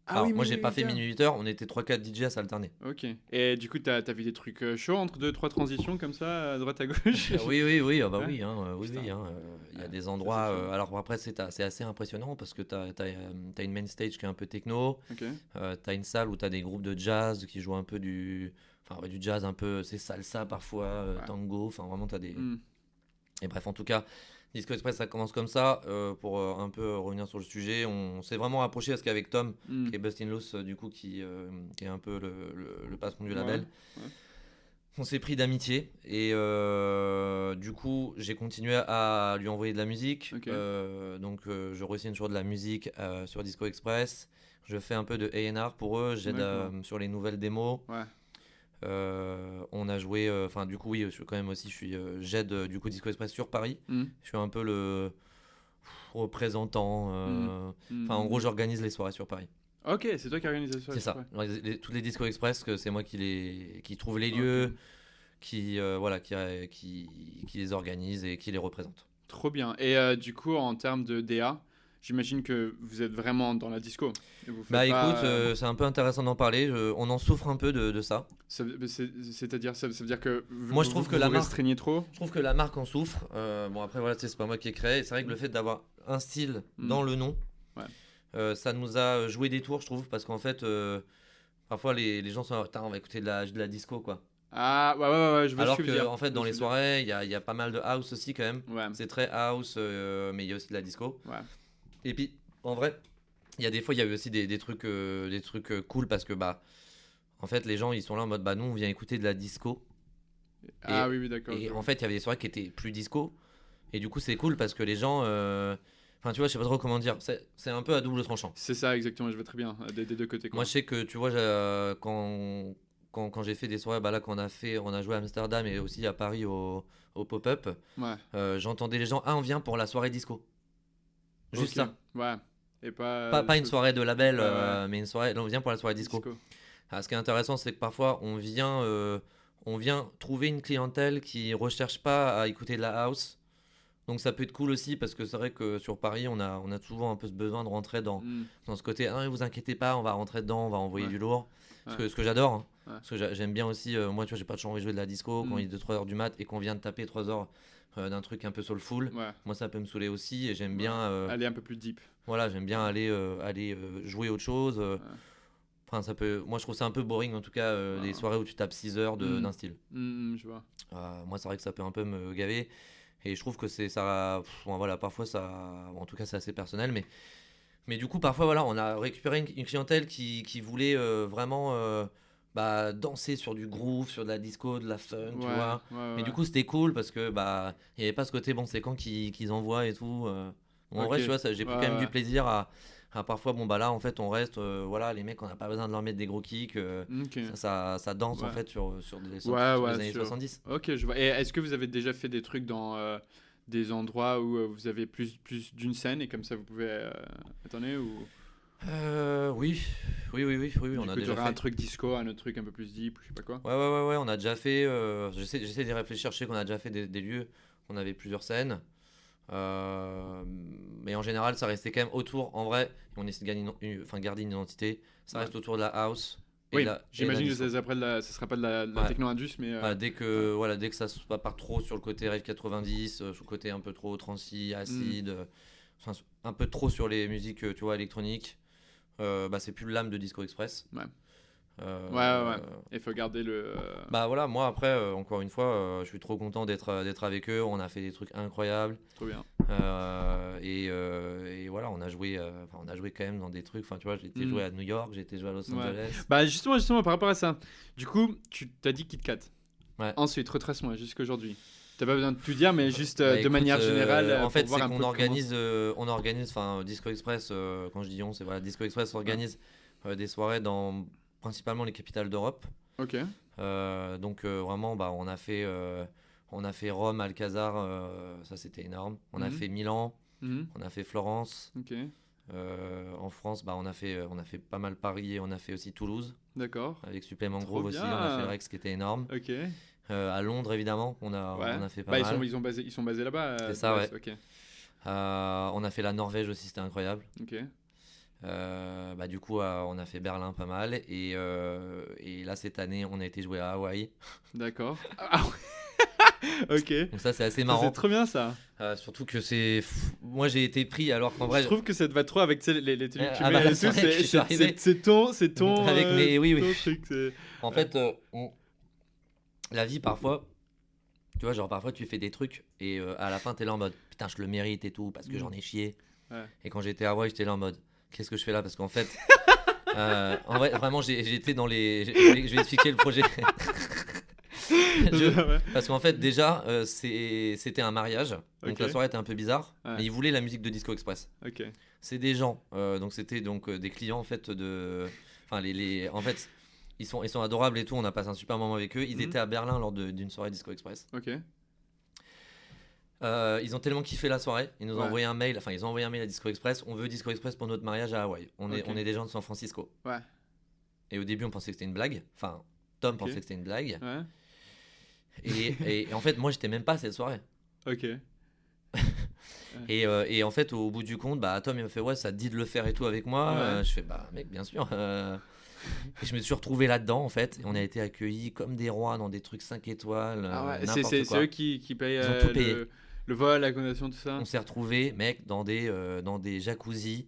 Alors, moi, j'ai pas fait minuit 8h, on était 3-4 DJ à s'alterner. Ok. Et du coup, t'as vu des trucs chauds entre 2-3 transitions comme ça, à droite à gauche? Oui, ah bah Ouais. oui, hein, oui, Putain. il y a des Ça, endroits. c'est chaud. Alors après, c'est assez impressionnant parce que t'as une main stage qui est un peu techno, Ok. t'as une salle où t'as des groupes de jazz qui jouent un peu enfin, ouais, du jazz un peu, c'est salsa parfois, Ouais. tango, enfin vraiment t'as des. Hmm. Et bref, en tout cas, Disco Express, ça commence comme ça. Pour un peu revenir sur le sujet, on s'est vraiment rapproché parce qu'avec Tom, Hmm. qui est Bustin' Loose, du coup, qui est un peu le patron du Ouais. label, Ouais. on s'est pris d'amitié. Et du coup, j'ai continué à lui envoyer de la musique. Ok. Donc, je re-signe sur de la musique sur Disco Express. Je fais un peu de A&R pour eux. J'aide D'accord. sur les nouvelles démos. Ouais. On a joué, enfin du coup oui, je suis quand même aussi, j'aide du coup Disco Express sur Paris. Hmm. Je suis un peu le représentant. Hmm. Enfin en gros, Hmm. j'organise les soirées sur Paris. Ok, c'est toi qui organise ça. C'est ça. Ouais. Alors, toutes les Disco Express, que c'est moi qui trouve les Ok. lieux, voilà, qui les organise et qui les représente. Trop bien. Et du coup, en termes de DA, j'imagine que vous êtes vraiment dans la disco. Et vous Bah faites écoute, pas. c'est un peu intéressant d'en parler. On en souffre un peu de ça. C'est-à-dire, ça veut dire que Moi, je trouve que vous la marque, restreignez trop. je trouve que la marque en souffre. Bon après voilà, c'est pas moi qui ai créé. C'est vrai que le fait d'avoir un style Hmm. dans le nom, Ouais. ça nous a joué des tours, je trouve, parce qu'en fait, parfois les gens sont, putain, on va écouter de la disco, quoi. Ah, ouais, je vois Alors ce que tu veux que, dire. en fait, Je vois dans ce les que tu veux soirées, il y a pas mal de house aussi, quand même. dire. Ouais, C'est très house, mais il y a aussi de la disco. ouais. Et puis, en vrai, il y a des fois, il y a eu aussi des trucs, cool, parce que, bah, en fait, les gens, ils sont là en mode, bah, nous, on vient écouter de la disco. Ah Et, oui, d'accord. et Je en vois. fait, il y avait des soirées qui étaient plus disco. Et du coup, c'est cool parce que les gens. Enfin, tu vois, je sais pas trop comment dire. C'est un peu à double tranchant. C'est ça, exactement. Je vais très bien. Des deux côtés, Moi, quoi. je sais que, tu vois, quand j'ai fait des soirées, bah là, on a joué à Amsterdam et aussi à Paris au pop-up, Ouais. j'entendais les gens, ah, on vient pour la soirée disco. Juste Ok. ça. Ouais. Et pas. Pas une soirée de label, Ouais. mais une soirée. Là, on vient pour la soirée disco. Disco. Ce qui est intéressant, c'est que parfois, on vient trouver une clientèle qui recherche pas à écouter de la house. Donc ça peut être cool aussi parce que c'est vrai que sur Paris, on a souvent un peu ce besoin de rentrer Hmm. dans ce côté, ah, ne vous inquiétez pas, on va rentrer dedans, on va envoyer Ouais. du lourd. Ouais. Ce que j'adore, hein. Ouais. Parce que j'aime bien aussi, moi tu vois, j'ai pas de envie de jouer de la disco quand Hmm. il est 2-3 heures du mat et qu'on vient de taper 3 heures d'un truc un peu soulful. Ouais. Moi ça peut me saouler aussi et j'aime Ouais. bien, Aller un peu plus deep. voilà, j'aime bien aller jouer autre chose. Ouais. Enfin, moi je trouve ça un peu boring en tout cas, Ouais. des soirées où tu tapes 6 heures Hmm. d'un style. Je vois. Moi c'est vrai que ça peut un peu me gaver. Et je trouve que c'est ça. Bon, voilà, parfois ça. En tout cas, c'est assez personnel. Mais du coup, parfois, voilà, on a récupéré une clientèle qui voulait vraiment bah, danser sur du groove, sur de la disco, de la funk, tu Ouais. vois. Ouais. Mais du Ouais. coup, c'était cool parce que bah, il n'y avait pas ce côté, bon, c'est quand qu'ils envoient et tout. En Ok. vrai, tu vois, j'ai pris Ouais, quand même ouais. du plaisir à parfois, bon, bah là, en fait, on reste. Voilà, les mecs, on n'a pas besoin de leur mettre des gros kicks. Ok. Ça danse en Ouais. fait sur Ouais, sur ouais, les années sûr. 70. Ok, je vois. Et est-ce que vous avez déjà fait des trucs dans des endroits où vous avez plus d'une scène et comme ça vous pouvez attendez ou Oui, on du a coup déjà t'aurais un fait. truc disco, un autre truc un peu plus deep, je sais pas quoi. Ouais, on a déjà fait. J'essaie d'y réfléchir. Je sais qu'on a déjà fait des lieux, on avait plusieurs scènes. Mais en général, ça restait quand même autour. En vrai, on essaie de garder une identité. Ça Ouais. reste autour de la house Oui, et de la j'imagine que disco. ça sera pas de la Ouais. techno indus, mais Voilà, dès que ça part trop sur le côté rave 90, sur le côté un peu trop transi, acide, enfin, un peu trop sur les musiques, tu vois, électroniques, bah, c'est plus l'âme de Disco Express. ouais. Euh, Ouais. Il faut garder le Bah voilà, moi après, encore une fois, je suis trop content d'être avec eux. On a fait des trucs incroyables. trop bien. Et voilà, on a joué quand même dans des trucs. Enfin, tu vois, j'ai été Mm. joué à New York, j'ai été joué à Los Ouais. Angeles. Bah justement par rapport à ça. Du coup, tu t'as dit Kit Kat. Ouais. Ensuite, retrace-moi jusqu'aujourd'hui. T'as pas besoin de tout dire, mais juste Bah, de écoute, manière générale en pour fait, voir c'est un peu qu'on organise, enfin, Disco Express, quand je dis on, c'est voilà, Disco Express organise des soirées dans principalement les capitales d'Europe. Ok. Donc vraiment, bah, on a fait Rome, Alcazar, ça c'était énorme. On a Mhm. fait Milan, Mhm. on a fait Florence. Ok. En France, bah, on a fait pas mal Paris et on a fait aussi Toulouse D'accord. avec Supplément Trop Groove aussi. On a bien. fait le Rex qui était énorme. Ok. À Londres évidemment, on Ouais. a fait pas Bah mal. ils sont basés là-bas. C'est de ça, base. ouais. Ok. On a fait la Norvège aussi, c'était incroyable. Ok. Du coup, on a fait Berlin pas mal. Et là, cette année, on a été joué à Hawaï. D'accord. Ah, ok. Donc ça, c'est assez Ça, marrant. c'est trop bien ça. Surtout que moi, j'ai été pris alors qu'en vrai. Je trouve que ça te va trop avec tu sais, les tenues que tu Ah mets bah, et c'est tout. vrai que je suis arrivé. C'est ton. Avec mes- oui, ton oui. truc, En fait, la vie, parfois, tu vois, genre parfois tu fais des trucs et à la fin, t'es là en mode putain, je le mérite et tout parce que j'en ai chié. Ouais. Et quand j'étais à Hawaï, j'étais là en mode qu'est-ce que je fais là? Parce qu'en fait, en vrai, vraiment, j'étais dans les. Je vais expliquer le projet. Ouais. Parce qu'en fait, déjà, c'était un mariage. Donc Ok. la soirée était un peu bizarre. Ouais. Mais ils voulaient la musique de Disco Express. Ok. C'est des gens, donc c'était donc des clients en fait enfin en fait ils sont adorables et tout, on a passé un super moment avec eux. Ils étaient à Berlin lors d'une soirée Disco Express. Ok. Ils ont tellement kiffé la soirée, ils nous ont Ouais. envoyé un mail, enfin ils ont envoyé un mail à Disco Express, on veut Disco Express pour notre mariage à Hawaï. On Ok. est des gens de San Francisco. Ouais. Et au début on pensait que c'était une blague, enfin Tom Ok. pensait que c'était une blague. Ouais. Et en fait moi j'étais même pas à cette soirée. Ok. Et en fait, au bout du compte, Tom il m'a fait ouais, ça te dit de le faire et tout avec moi. Ouais. Je fais mec, bien sûr. Et je me suis retrouvé là-dedans en fait. Et on a été accueillis comme des rois dans des trucs 5 étoiles. Ah ouais. N'importe C'est quoi. eux qui payent Ils ont tout payé. le vol, l'accommodation, tout ça. On s'est retrouvés, mec, dans des jacuzzis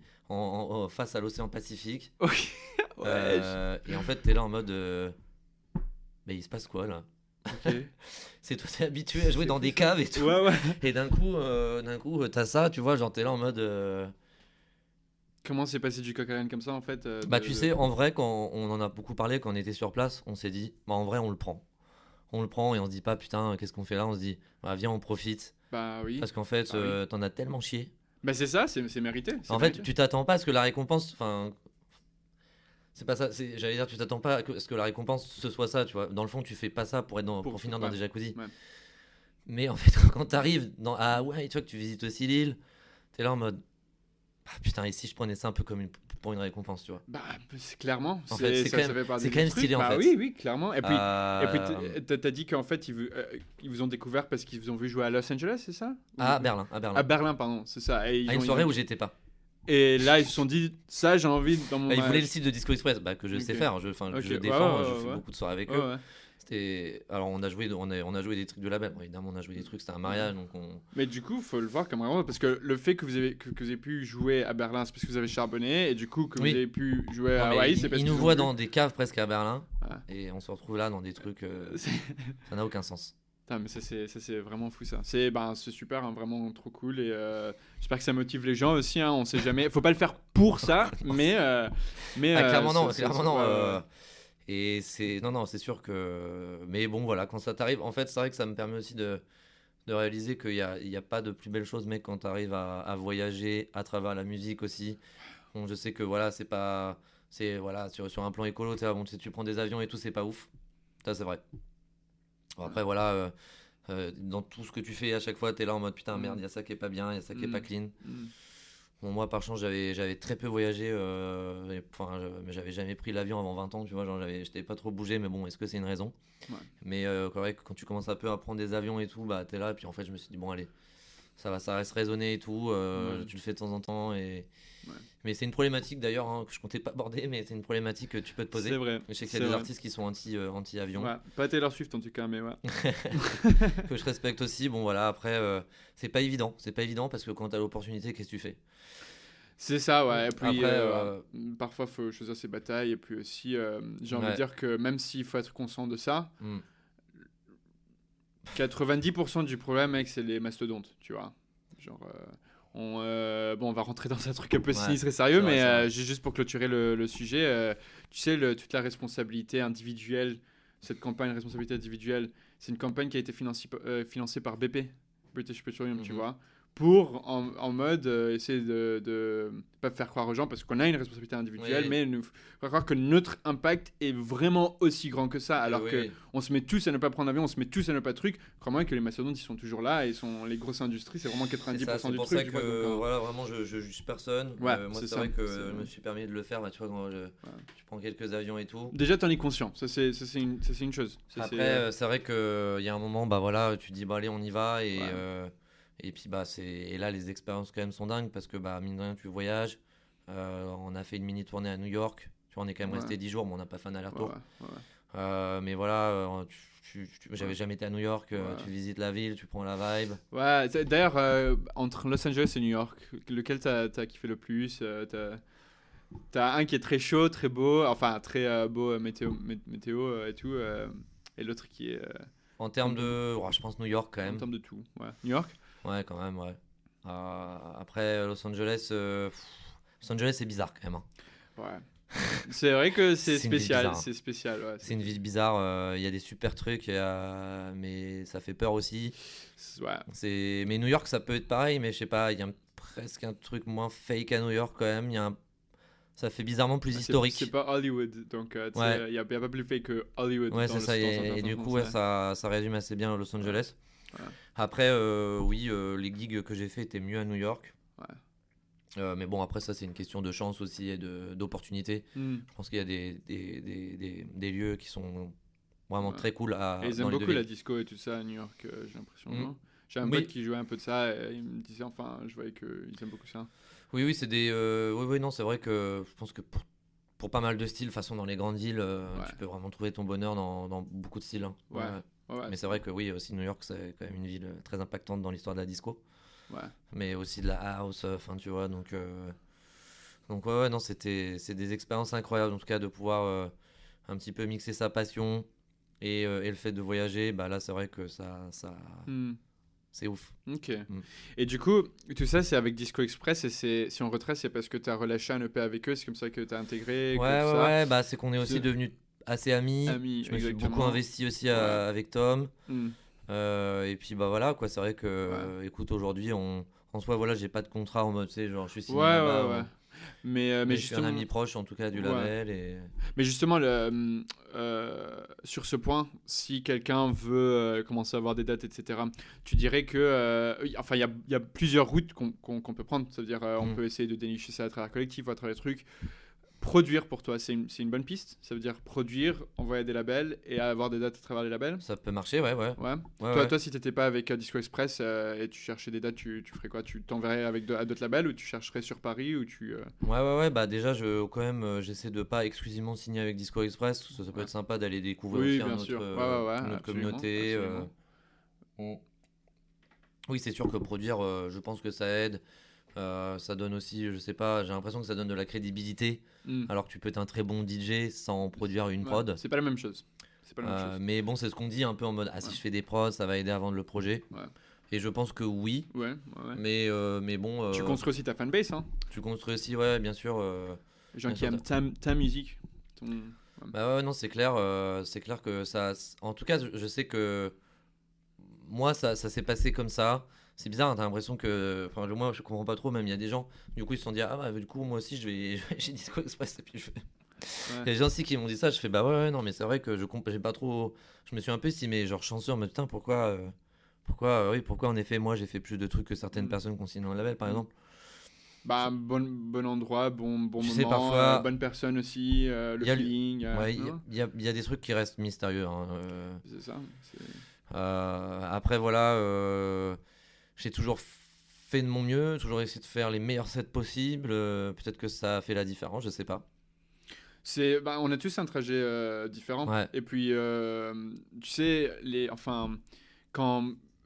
face à l'océan Pacifique. Ok. Ouais. Et en fait, t'es là en mode. Mais il se passe quoi là? Ok. C'est toi, t'es habitué à jouer dans des caves et tout. Ouais, ouais. Et d'un coup, t'as ça, tu vois, genre t'es là en mode. Comment s'est passé du coq à l'âne comme ça en fait Tu sais, en vrai, quand on en a beaucoup parlé, quand on était sur place, on s'est dit, en vrai, on le prend. On le prend et on se dit pas, putain, qu'est-ce qu'on fait là? On se dit, viens, on profite. Bah oui. Parce qu'en fait, Ah oui. t'en as tellement chié. Bah c'est ça, c'est mérité. c'est En fait, mérité. tu t'attends pas à ce que la récompense. Enfin. C'est pas ça, j'allais dire, tu t'attends pas à ce que la récompense ce soit ça, tu vois. Dans le fond, tu fais pas ça pour pour finir dans ouais. des jacuzzi. Ouais. Mais en fait, quand t'arrives à Hawaï, tu vois, que tu visites aussi l'île, t'es là en mode. Putain, ici, je prenais ça un peu comme pour une récompense, tu vois. Bah, c'est clairement. En fait, c'est ça, quand ça même- fait partie c'est du quand même truc. stylé, en Bah fait. oui, oui, clairement. Et puis t'as dit qu'en fait, ils vous ont découvert parce qu'ils vous ont vu jouer à Los Angeles, c'est ça? À Berlin. À Berlin, pardon, c'est ça. Et À une soirée où j'étais pas. Et là, ils se sont dit, ça, j'ai envie dans mon Ils mariage. voulaient le site de Disco Express, que je sais Ok. faire. Je Ok. défends, Ouais, je ouais, fais ouais. beaucoup de soirées avec Ouais, eux. ouais. Alors, on a joué des trucs de label. Bon, évidemment, on a joué des trucs, c'était un mariage, donc on. Mais du coup, faut le voir comme vraiment parce que le fait que vous avez pu jouer à Berlin, c'est parce que vous avez charbonné et du coup que Oui. vous avez pu jouer Non, à mais Hawaï, c'est parce ils qu'ils nous ont voient vu. dans des caves presque à Berlin Ah. et on se retrouve là dans des trucs. C'est- Ça n'a aucun sens. Putain, mais ça c'est vraiment fou ça. C'est super, hein, vraiment trop cool et j'espère que ça motive les gens aussi. Hein, on sait jamais. Faut pas le faire pour ça, mais Clairement non, c'est- clairement c'est- non. ouais, ouais. Et c'est sûr que. Mais bon voilà, quand ça t'arrive, en fait c'est vrai que ça me permet aussi de réaliser qu'il y a pas de plus belle chose, mec, quand t'arrives à voyager à travers la musique aussi. Bon, je sais que voilà, c'est pas. C'est voilà, sur un plan écolo, bon, tu prends des avions et tout, c'est pas ouf. Ça c'est vrai. Bon, après voilà, dans tout ce que tu fais à chaque fois, t'es là en mode putain merde, il y a ça qui est pas bien, il y a ça qui est pas clean. Mm. Bon, moi par chance j'avais très peu voyagé, mais j'avais jamais pris l'avion avant 20 ans, tu vois, genre j'étais pas trop bougé, mais bon, est-ce que c'est une raison? Ouais. Mais c'est vrai que quand tu commences un peu à prendre des avions et tout, t'es là, et puis en fait je me suis dit bon allez, ça reste raisonné et tout, tu le fais de temps en temps et. Ouais. Mais c'est une problématique d'ailleurs, hein, que je comptais pas aborder, mais c'est une problématique que tu peux te poser. C'est vrai. Je sais qu'il y a des artistes qui sont anti-avion. Ouais, pas Taylor Swift en tout cas, mais ouais. Que je respecte aussi. Bon voilà, après c'est pas évident parce que quand t'as l'opportunité, qu'est-ce que tu fais? C'est ça, ouais. Et puis Après, parfois faut choisir ses batailles et puis aussi j'ai envie de Ouais. dire que même s'il faut être conscient de ça, hmm. 90% du problème, mec, c'est les mastodontes, tu vois. Genre, on va rentrer dans un truc un peu Ouais, sinistre et sérieux, c'est vrai, mais c'est vrai. juste pour clôturer le sujet, tu sais, toute la responsabilité individuelle, cette campagne responsabilité individuelle, c'est une campagne qui a été financée par BP, British Petroleum, tu Mhm. vois, pour en mode essayer de pas faire croire aux gens, parce qu'on a une responsabilité individuelle, Oui. mais nous faire croire que notre impact est vraiment aussi grand que ça, alors Oui. que on se met tous à ne pas prendre l'avion, on se met tous à ne pas truc. Crois-moi que les mastodontes, ils sont toujours là, et les grosses industries, c'est vraiment 90% C'est du pour truc. ça tu vois, que donc, voilà, vraiment je juge personne. Ouais, Moi c'est c'est ça, vrai que c'est- je me suis permis de le faire, tu vois, quand tu prends quelques avions et tout. Déjà, t'en es conscient, ça c'est une chose. Ça, Après, c'est, c'est vrai qu'il y a un moment, voilà, tu te dis, allez, on y va. Et, Ouais. et puis, et là, les expériences quand même sont dingues parce que, mine de rien, tu voyages. On a fait une mini tournée à New York. Tu vois, on est quand même resté 10 jours, mais on n'a pas fait un aller-retour. Mais voilà, j'avais jamais été à New York. Tu visites la ville, tu prends la vibe. Ouais, d'ailleurs, entre Los Angeles et New York, lequel t'as kiffé le plus? T'as un qui est très chaud, très beau, enfin très beau météo et tout, et l'autre qui est. En termes de. Je pense New York quand même. En termes de tout, ouais. New York? Ouais, quand même, ouais. Après, Los Angeles, c'est bizarre quand même. Hein. Ouais. C'est vrai que c'est spécial. Bizarre, c'est spécial, ouais. C'est une ville bizarre. Il y a des super trucs, mais ça fait peur aussi. Ouais. Mais New York, ça peut être pareil, mais je sais pas, il y a presque un truc moins fake à New York quand même. Ça fait bizarrement plus historique. C'est pas Hollywood, donc il y a pas plus fake que Hollywood. Ouais, c'est ça. Et du coup, ça résume assez bien Los Angeles. Ouais. Après, oui, les gigs que j'ai fait étaient mieux à New York. Ouais. Mais bon, après, ça, c'est une question de chance aussi et d'opportunité. Je pense qu'il y a des lieux qui sont vraiment très cool et ils aiment beaucoup la disco et tout ça à New York, j'ai l'impression. Non, j'ai un pote qui jouait un peu de ça et il me disait, enfin, je voyais qu'ils aiment beaucoup ça. Oui, c'est des. Oui, non, c'est vrai que je pense que pour pas mal de styles, de toute façon, dans les grandes villes, tu peux vraiment trouver ton bonheur dans beaucoup de styles. Hein. Ouais, mais c'est vrai que oui, aussi New York, c'est quand même une ville très impactante dans l'histoire de la disco. Ouais. Mais aussi de la house, enfin, tu vois, donc ouais, non, c'est des expériences incroyables, en tout cas, de pouvoir un petit peu mixer sa passion et le fait de voyager, bah là, c'est vrai que ça c'est ouf. Ok. Et du coup, tout ça, c'est avec Disco Express, et si on retrace, c'est parce que tu as relâché un EP avec eux, c'est comme ça que tu as intégré. Ouais, bah c'est qu'on est aussi devenus assez amis. Je me suis beaucoup investi aussi avec Tom. Et puis bah voilà, quoi, c'est vrai que, écoute, aujourd'hui, en soi, voilà, j'ai pas de contrat en mode, tu sais, genre, je suis signé là-bas. Ouais. Mais je suis un ami proche, en tout cas, du label. Mais justement, sur ce point, si quelqu'un veut commencer à avoir des dates, etc., tu dirais que... enfin, il y a plusieurs routes qu'on peut prendre. C'est-à-dire, on peut essayer de dénicher ça à travers collectif ou à travers des trucs. Produire pour toi, c'est une bonne piste. Ça veut dire produire, envoyer des labels et avoir des dates à travers les labels. Ça peut marcher, ouais. Toi, si tu n'étais pas avec Disco Express et tu cherchais des dates, tu ferais quoi? Tu t'enverrais à d'autres labels ou tu chercherais sur Paris ou tu... Ouais, bah déjà, j'essaie de pas exclusivement signer avec Disco Express. Ça peut être sympa d'aller découvrir aussi notre communauté. Oui, c'est sûr que produire, je pense que ça aide. Ça donne aussi, je sais pas, j'ai l'impression que ça donne de la crédibilité, alors que tu peux être un très bon DJ sans produire une prod. C'est pas la même chose. Mais bon, c'est ce qu'on dit un peu en mode, si je fais des prods, ça va aider à vendre le projet. Et je pense que oui. Mais bon. Tu construis aussi ta fanbase, hein. Tu construis aussi, bien sûr. Les gens qui aiment ta musique. Bah ouais, non, c'est clair que ça. En tout cas, je sais que moi, ça s'est passé comme ça. C'est bizarre, t'as l'impression que. Enfin, moi, je comprends pas trop, même il y a des gens, du coup, ils se sont dit, ah bah, du coup, moi aussi, je vais chez Disco Express, et puis je fais. Il y a des gens aussi qui m'ont dit ça, je fais, bah ouais, non, mais c'est vrai que j'ai pas trop. Je me suis un peu estimé, genre, chanceux, mais putain, pourquoi en effet, moi, j'ai fait plus de trucs que certaines personnes qui ont signé un label, par exemple. Bah, bon endroit, bon moment, sais, parfois, bonne personne aussi, le feeling. Il y a des trucs qui restent mystérieux. Hein, c'est ça. Après, voilà. J'ai toujours fait de mon mieux, toujours essayé de faire les meilleurs sets possibles. Peut-être que ça a fait la différence, je sais pas. On a tous un trajet différent. Et puis, tu sais,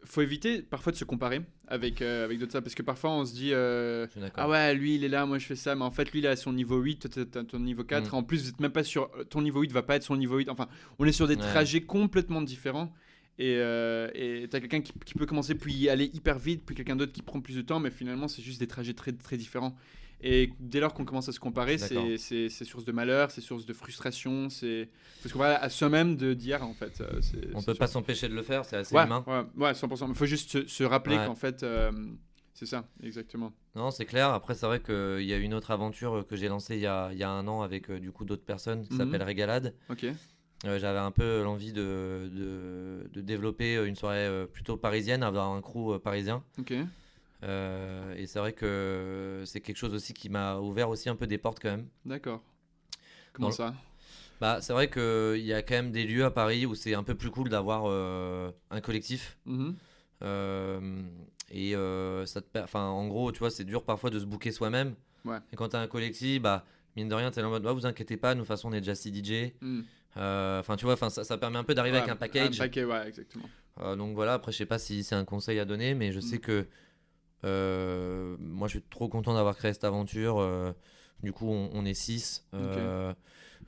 faut éviter parfois de se comparer avec d'autres ça, parce que parfois on se dit ah ouais, lui il est là, moi je fais ça, mais en fait lui il est à son niveau 8, toi t'es à ton niveau 4, en plus vous êtes même pas sur ton niveau 8 va pas être son niveau 8, enfin on est sur des trajets complètement différents. Et t'as quelqu'un qui peut commencer puis aller hyper vite, puis quelqu'un d'autre qui prend plus de temps, mais finalement c'est juste des trajets très, très différents. Et dès lors qu'on commence à se comparer, c'est source de malheur, c'est source de frustration, faut se comparer à soi-même d'hier en fait. On peut pas s'empêcher de le faire, c'est assez humain. Ouais, 100%. Il faut juste se rappeler qu'en fait, c'est ça, exactement. Non, c'est clair. Après, c'est vrai qu'il y a une autre aventure que j'ai lancée il y a un an avec du coup d'autres personnes qui s'appelle Régalade. Ok. J'avais un peu l'envie de développer une soirée plutôt parisienne, avoir un crew parisien. Ok. Et c'est vrai que c'est quelque chose aussi qui m'a ouvert aussi un peu des portes quand même. D'accord. Comment ça? Bah, c'est vrai qu'il y a quand même des lieux à Paris où c'est un peu plus cool d'avoir un collectif. Et en gros, tu vois, c'est dur parfois de se booker soi-même. Ouais. Et quand t'as un collectif, bah, mine de rien, t'es là en mode, vous inquiétez pas, nous, de toute façon, on est déjà 6 DJ. Enfin, tu vois, ça permet un peu d'arriver avec un package. Un paquet, ouais, exactement. Donc voilà, après, je sais pas si c'est un conseil à donner, mais je sais que moi, je suis trop content d'avoir créé cette aventure. Du coup, on est 6.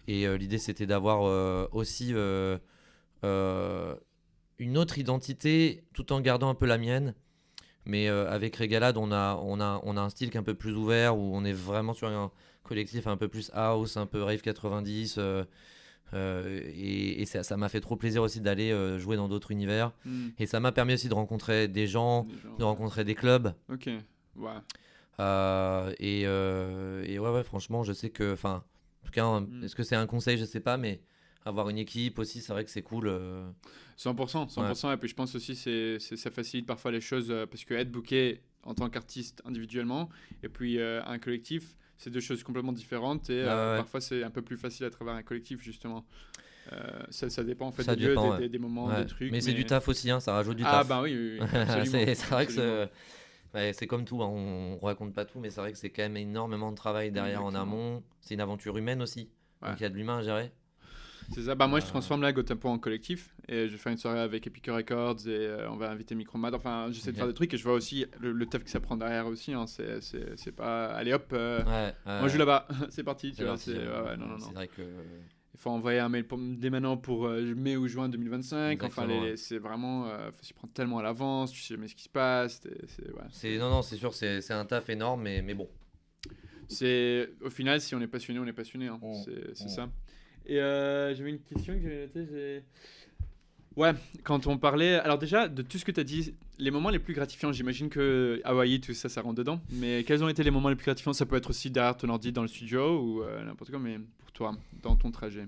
Et l'idée, c'était d'avoir aussi une autre identité tout en gardant un peu la mienne. Mais avec Régalade, on a un style qui est un peu plus ouvert, où on est vraiment sur un collectif un peu plus house, un peu rave 90. Et ça m'a fait trop plaisir aussi d'aller jouer dans d'autres univers. Et ça m'a permis aussi de rencontrer des gens, de rencontrer des clubs. Ok, ouais. Et ouais, franchement, je sais que, enfin, en tout cas, est-ce que c'est un conseil, je sais pas, mais avoir une équipe aussi, c'est vrai que c'est cool. 100%. Ouais. Et puis je pense aussi que ça facilite parfois les choses parce que être booké en tant qu'artiste individuellement et puis un collectif, c'est deux choses complètement différentes et parfois c'est un peu plus facile à travers un collectif justement. Ça dépend en fait ça des lieux, dépend, des moments, des trucs. Mais c'est du taf aussi, hein, ça rajoute du taf. Ah bah oui, absolument. C'est vrai que c'est comme tout, hein, on raconte pas tout, mais c'est vrai que c'est quand même énormément de travail derrière en amont. C'est une aventure humaine aussi, donc il y a de l'humain à gérer. C'est ça. Bah, moi, je transforme là Gotempo en collectif et je vais faire une soirée avec Epic Records et on va inviter Micromad. Enfin, j'essaie de faire des trucs et je vois aussi le taf que ça prend derrière aussi. Hein. C'est pas allez hop, moi je joue là-bas, c'est parti. Tu vois, c'est vrai que. Il faut envoyer un mail dès maintenant pour mai ou juin 2025. Enfin, c'est vraiment. Faut s'y prendre tellement à l'avance, tu sais jamais ce qui se passe. Non, c'est sûr, c'est un taf énorme, mais bon. Au final, si on est passionné, on est passionné. Hein. C'est ça. Et j'avais une question que j'avais notée. Ouais, quand on parlait. Alors, déjà, de tout ce que tu as dit, les moments les plus gratifiants, j'imagine que Hawaï, tout ça, ça rentre dedans. Mais quels ont été les moments les plus gratifiants? Ça peut être aussi derrière ton ordi dans le studio ou n'importe quoi, mais pour toi, dans ton trajet.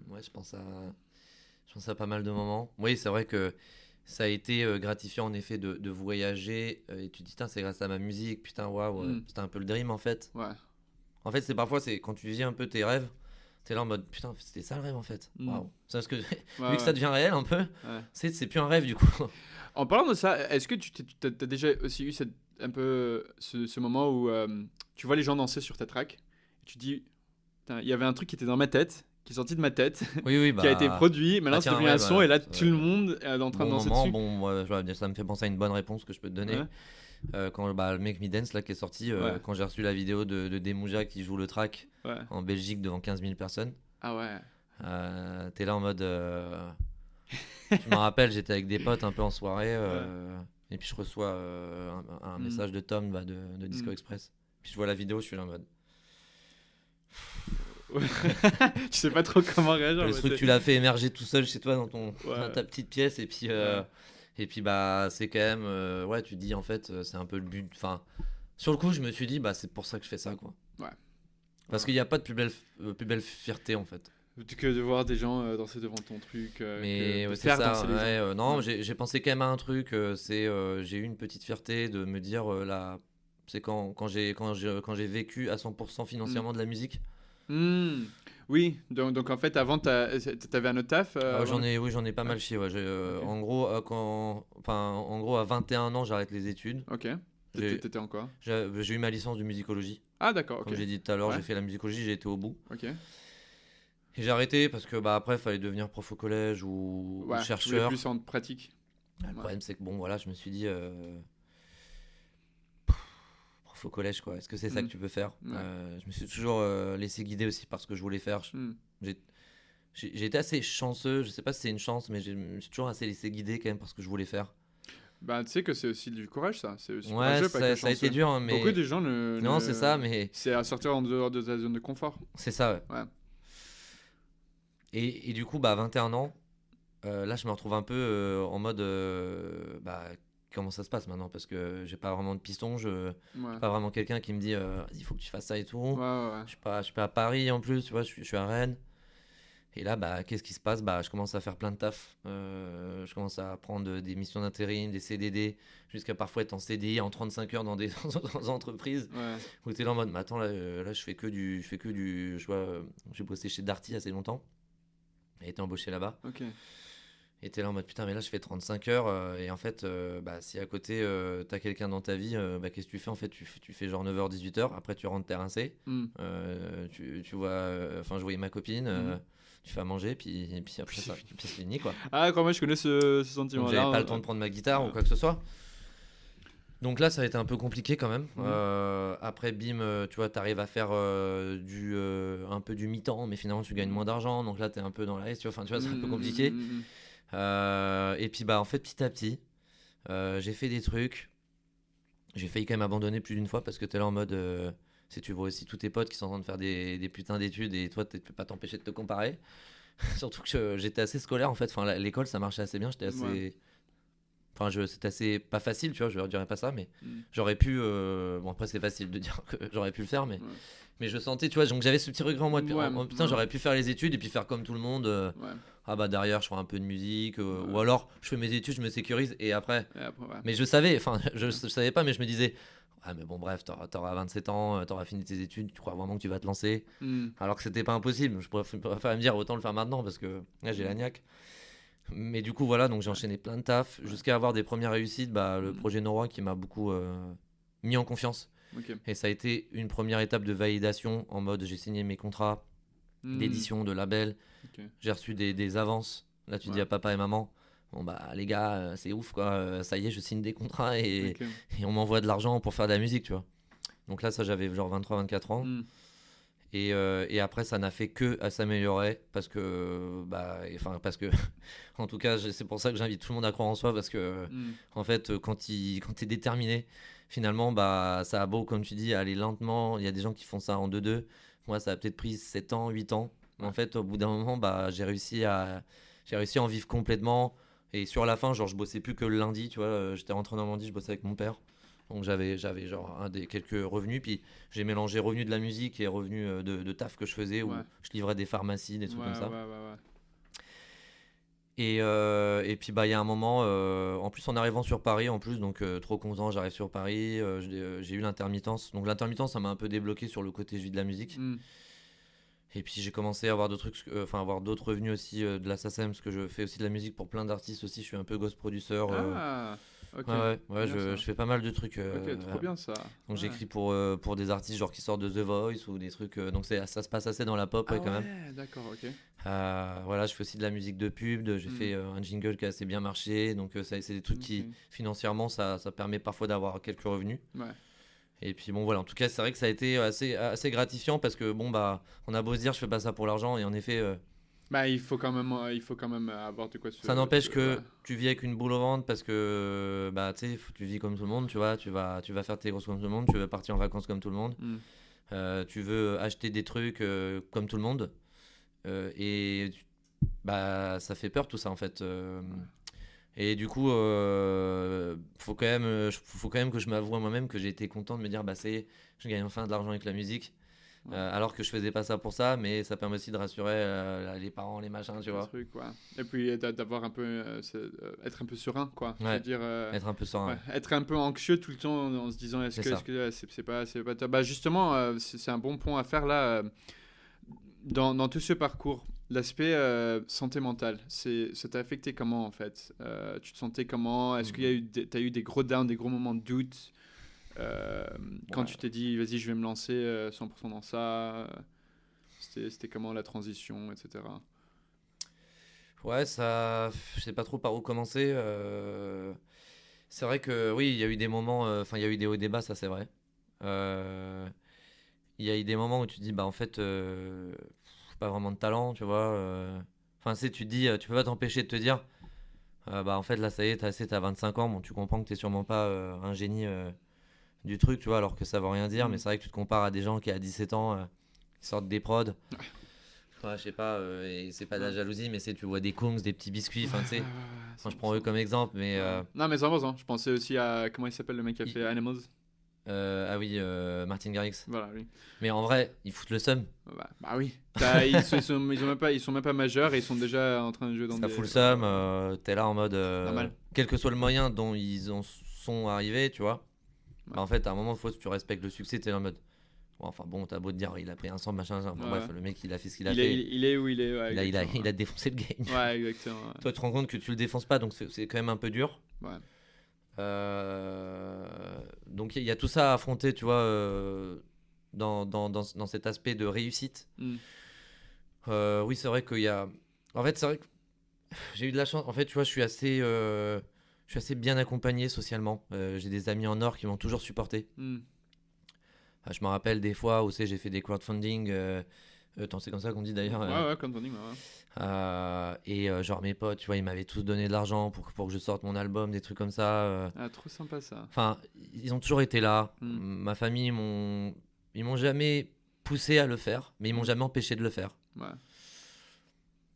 Ouais, je pense à pas mal de moments. Oui, c'est vrai que ça a été gratifiant en effet de voyager. Et tu te dis, c'est grâce à ma musique, putain, waouh, c'était un peu le dream en fait. Ouais. En fait, c'est quand tu vis un peu tes rêves. T'es là en mode putain, c'était ça le rêve en fait. Waouh. C'est parce que vu que ça devient réel un peu, c'est plus un rêve du coup. En parlant de ça, est-ce que tu as déjà aussi eu un peu ce moment où tu vois les gens danser sur ta track et tu dis il y avait un truc qui était dans ma tête, qui est sorti de ma tête, qui a été produit, maintenant c'est devenu un son et là tout le monde est en train de danser dessus. Ça me fait penser à une bonne réponse que je peux te donner. Quand le Make Me Dance là, qui est sorti, quand j'ai reçu la vidéo de Demouja qui joue le track en Belgique devant 15 000 personnes. Ah ouais. T'es là en mode. Je me rappelle, j'étais avec des potes un peu en soirée et puis je reçois un message de Tom de Disco Express. Puis je vois la vidéo, je suis là en mode. Tu sais pas trop comment réagir. Le truc, tu l'as fait émerger tout seul chez toi dans ta petite pièce et puis. Et puis bah c'est quand même tu te dis en fait c'est un peu le but, enfin sur le coup je me suis dit bah c'est pour ça que je fais ça quoi. Parce qu'il n'y a pas de plus belle fierté en fait que de voir des gens danser devant ton truc mais c'est faire ça danser les gens. Non j'ai pensé quand même à un truc j'ai eu une petite fierté de me dire là c'est quand j'ai vécu à 100% financièrement de la musique. Oui, donc en fait, avant, t'avais un autre taf j'en ai pas mal chié. Ouais. Okay. En gros, à 21 ans, j'arrête les études. Ok. T'étais en quoi? J'ai eu ma licence de musicologie. Ah, d'accord. Comme j'ai dit tout à l'heure, j'ai fait la musicologie, j'ai été au bout. Ok. Et j'ai arrêté parce que après, il fallait devenir prof au collège ou chercheur. Plus en pratique. Le problème, c'est que je me suis dit. Au collège quoi, est-ce que c'est ça que tu peux faire? Je me suis toujours laissé guider aussi par ce que je voulais faire. J'ai été assez chanceux, je sais pas si c'est une chance, mais je me suis toujours assez laissé guider quand même par ce que je voulais faire. Bah tu sais que c'est aussi du courage ça, c'est aussi courageux, ça a été dur hein, mais beaucoup de gens non c'est ça, mais c'est à sortir en dehors de ta zone de confort. C'est ça ouais. Et du coup 21 ans là je me retrouve un peu en mode comment ça se passe maintenant, parce que j'ai pas vraiment de piston, j'ai pas vraiment quelqu'un qui me dit il faut que tu fasses ça et tout. Je suis pas à Paris en plus, tu vois, je suis à Rennes. Et là qu'est-ce qui se passe? Je commence à faire plein de taf, je commence à prendre des missions d'intérim, des CDD, jusqu'à parfois être en CDI en 35 heures dans des entreprises où t'es là en mode attends là je fais que du je vois, j'ai bossé chez Darty assez longtemps et été embauché là-bas. Et t'es là en mode putain, mais là je fais 35 heures. Et en fait, si à côté t'as quelqu'un dans ta vie, qu'est-ce que tu fais en fait? Tu fais genre 9h, 18h, après tu rentres, t'es rincé. Tu vois, je voyais ma copine, tu fais à manger, puis après ça, puis c'est fini quoi. Ah, quand même, je connais ce sentiment. Donc j'avais pas le temps de prendre ma guitare ou quoi que ce soit. Donc là, ça a été un peu compliqué quand même. Après, bim, tu vois, t'arrives à faire un peu du mi-temps, mais finalement, tu gagnes moins d'argent. Donc là, t'es un peu dans la haisse, tu vois, c'est un peu compliqué. Et puis, en fait, petit à petit, j'ai fait des trucs. J'ai failli quand même abandonner plus d'une fois parce que t'es là en mode... si tu vois aussi tous tes potes qui sont en train de faire des putains d'études et toi, tu peux pas t'empêcher de te comparer. Surtout que j'étais assez scolaire, en fait. Enfin, l'école, ça marchait assez bien. J'étais assez... Ouais. Enfin, c'était assez pas facile, tu vois, je ne dirais pas ça, mais j'aurais pu. Bon, après, c'est facile de dire que j'aurais pu le faire, mais je sentais, tu vois, donc j'avais ce petit regret en moi. Putain, j'aurais pu faire les études et puis faire comme tout le monde. Ah bah derrière, je ferai un peu de musique, ou alors je fais mes études, je me sécurise et après. Mais je savais, enfin, je savais pas, mais je me disais. Ah mais bon bref, t'auras 27 ans, t'auras fini tes études, tu crois vraiment que tu vas te lancer alors que c'était pas impossible. Je préfère me dire autant le faire maintenant parce que là j'ai la niaque. Mais du coup voilà, donc j'ai enchaîné plein de taf jusqu'à avoir des premières réussites, le projet Noroi qui m'a beaucoup mis en confiance. Et ça a été une première étape de validation en mode j'ai signé mes contrats d'édition, de label, j'ai reçu des avances. Là tu dis à papa et maman, bon les gars, c'est ouf quoi, ça y est, je signe des contrats et on m'envoie de l'argent pour faire de la musique, tu vois. Donc là ça j'avais genre 23-24 ans. Et après ça n'a fait que à s'améliorer parce que en tout cas c'est pour ça que j'invite tout le monde à croire en soi parce que en fait quand t'es déterminé finalement ça a beau comme tu dis aller lentement, il y a des gens qui font ça en 2-2, moi ça a peut-être pris 7 ans 8 ans mais en fait au bout d'un moment j'ai réussi à en vivre complètement et sur la fin genre je bossais plus que le lundi, tu vois, j'étais rentré en Normandie, je bossais avec mon père. Donc j'avais genre quelques revenus, puis j'ai mélangé revenus de la musique et revenus de taf que je faisais où je livrais des pharmacies, des trucs comme ça. Et puis il y a un moment, en plus en arrivant sur Paris, donc trop content, j'arrive sur Paris, j'ai eu l'intermittence. Donc l'intermittence, ça m'a un peu débloqué sur le côté je vis de la musique. Et puis j'ai commencé à avoir d'autres trucs, avoir d'autres revenus aussi de la SACEM, parce que je fais aussi de la musique pour plein d'artistes aussi, je suis un peu ghost producer. Okay. Je fais pas mal de trucs. Trop bien ça. Donc j'écris pour des artistes genre qui sortent de The Voice ou des trucs. Donc ça se passe assez dans la pop quand même. D'accord, ok. Je fais aussi de la musique de pub. J'ai fait un jingle qui a assez bien marché. Donc c'est des trucs qui financièrement ça permet parfois d'avoir quelques revenus. Et puis bon voilà, en tout cas c'est vrai que ça a été assez gratifiant parce que on a beau se dire je fais pas ça pour l'argent et en effet. Il faut quand même avoir de quoi se... Ça n'empêche que tu vis avec une boule au ventre parce que tu vis comme tout le monde, tu vois, tu vas faire tes grosses comme tout le monde, tu veux partir en vacances comme tout le monde, tu veux acheter des trucs comme tout le monde, et ça fait peur tout ça en fait. Et du coup, faut quand même que je m'avoue à moi-même que j'ai été content de me dire ça y est, je gagne enfin de l'argent avec la musique. Alors que je faisais pas ça pour ça, mais ça permet aussi de rassurer les parents, les machins, tu vois. Et puis d'avoir un peu, être un peu serein, quoi. Ouais. Je veux dire, être un peu serein. Être un peu anxieux tout le temps en se disant est-ce que c'est pas top. Justement, c'est un bon point à faire là. Dans tout ce parcours, l'aspect santé mentale, ça t'a affecté comment en fait? Tu te sentais comment? Est-ce que t'as eu des gros downs, des gros moments de doute? Quand tu t'es dit vas-y je vais me lancer 100% dans ça, c'était comment la transition, etc. Ça, je sais pas trop par où commencer. C'est vrai que oui, il y a eu des moments, il y a eu des hauts et des bas, ça c'est vrai. Il y a eu des moments où tu te dis en fait pas vraiment de talent, tu vois. Tu te dis, tu peux pas t'empêcher de te dire en fait là ça y est, t'as 25 ans, bon tu comprends que t'es sûrement pas un génie du truc, tu vois, alors que ça veut rien dire, mais c'est vrai que tu te compares à des gens qui à 17 ans qui sortent des prods. Je sais pas, et c'est pas de la jalousie, mais tu vois des Kongs, des petits biscuits, je prends eux comme exemple, mais non mais 100%, je pensais aussi à comment il s'appelle le mec qui a fait Animals. Martin Garrix. Voilà, oui. Mais en vrai, ils foutent le seum. Oui. Ils sont même pas majeurs et ils sont déjà en train de jouer dans ça fout le seum, t'es là en mode quel que soit le moyen dont ils en sont arrivés, tu vois. En fait, à un moment, tu respectes le succès, t'es en mode Enfin bon, t'as beau te dire, il a pris un sample, machin. Enfin, Ouais. bref, le mec, il a fait ce qu'il a Il fait. est, il est où il est. Ouais, Il a défoncé le game. Ouais, exactement. Ouais. Toi, tu te rends compte que tu le défonces pas, donc c'est quand même un peu dur. Ouais. Donc il y a tout ça à affronter, tu vois, dans cet aspect de réussite. Oui, c'est vrai qu'il y a. En fait, c'est vrai que j'ai eu de la chance. En fait, tu vois, je suis assez bien accompagné socialement. J'ai des amis en or qui m'ont toujours supporté. Je me rappelle des fois où j'ai fait des crowdfunding. C'est comme ça qu'on dit d'ailleurs. Ouais, crowdfunding, ouais. Et genre mes potes, tu vois, ils m'avaient tous donné de l'argent pour que je sorte mon album, des trucs comme ça. Ah, trop sympa ça. Enfin, ils ont toujours été là. Ma famille, ils m'ont jamais poussé à le faire, mais ils m'ont jamais empêché de le faire. Ouais.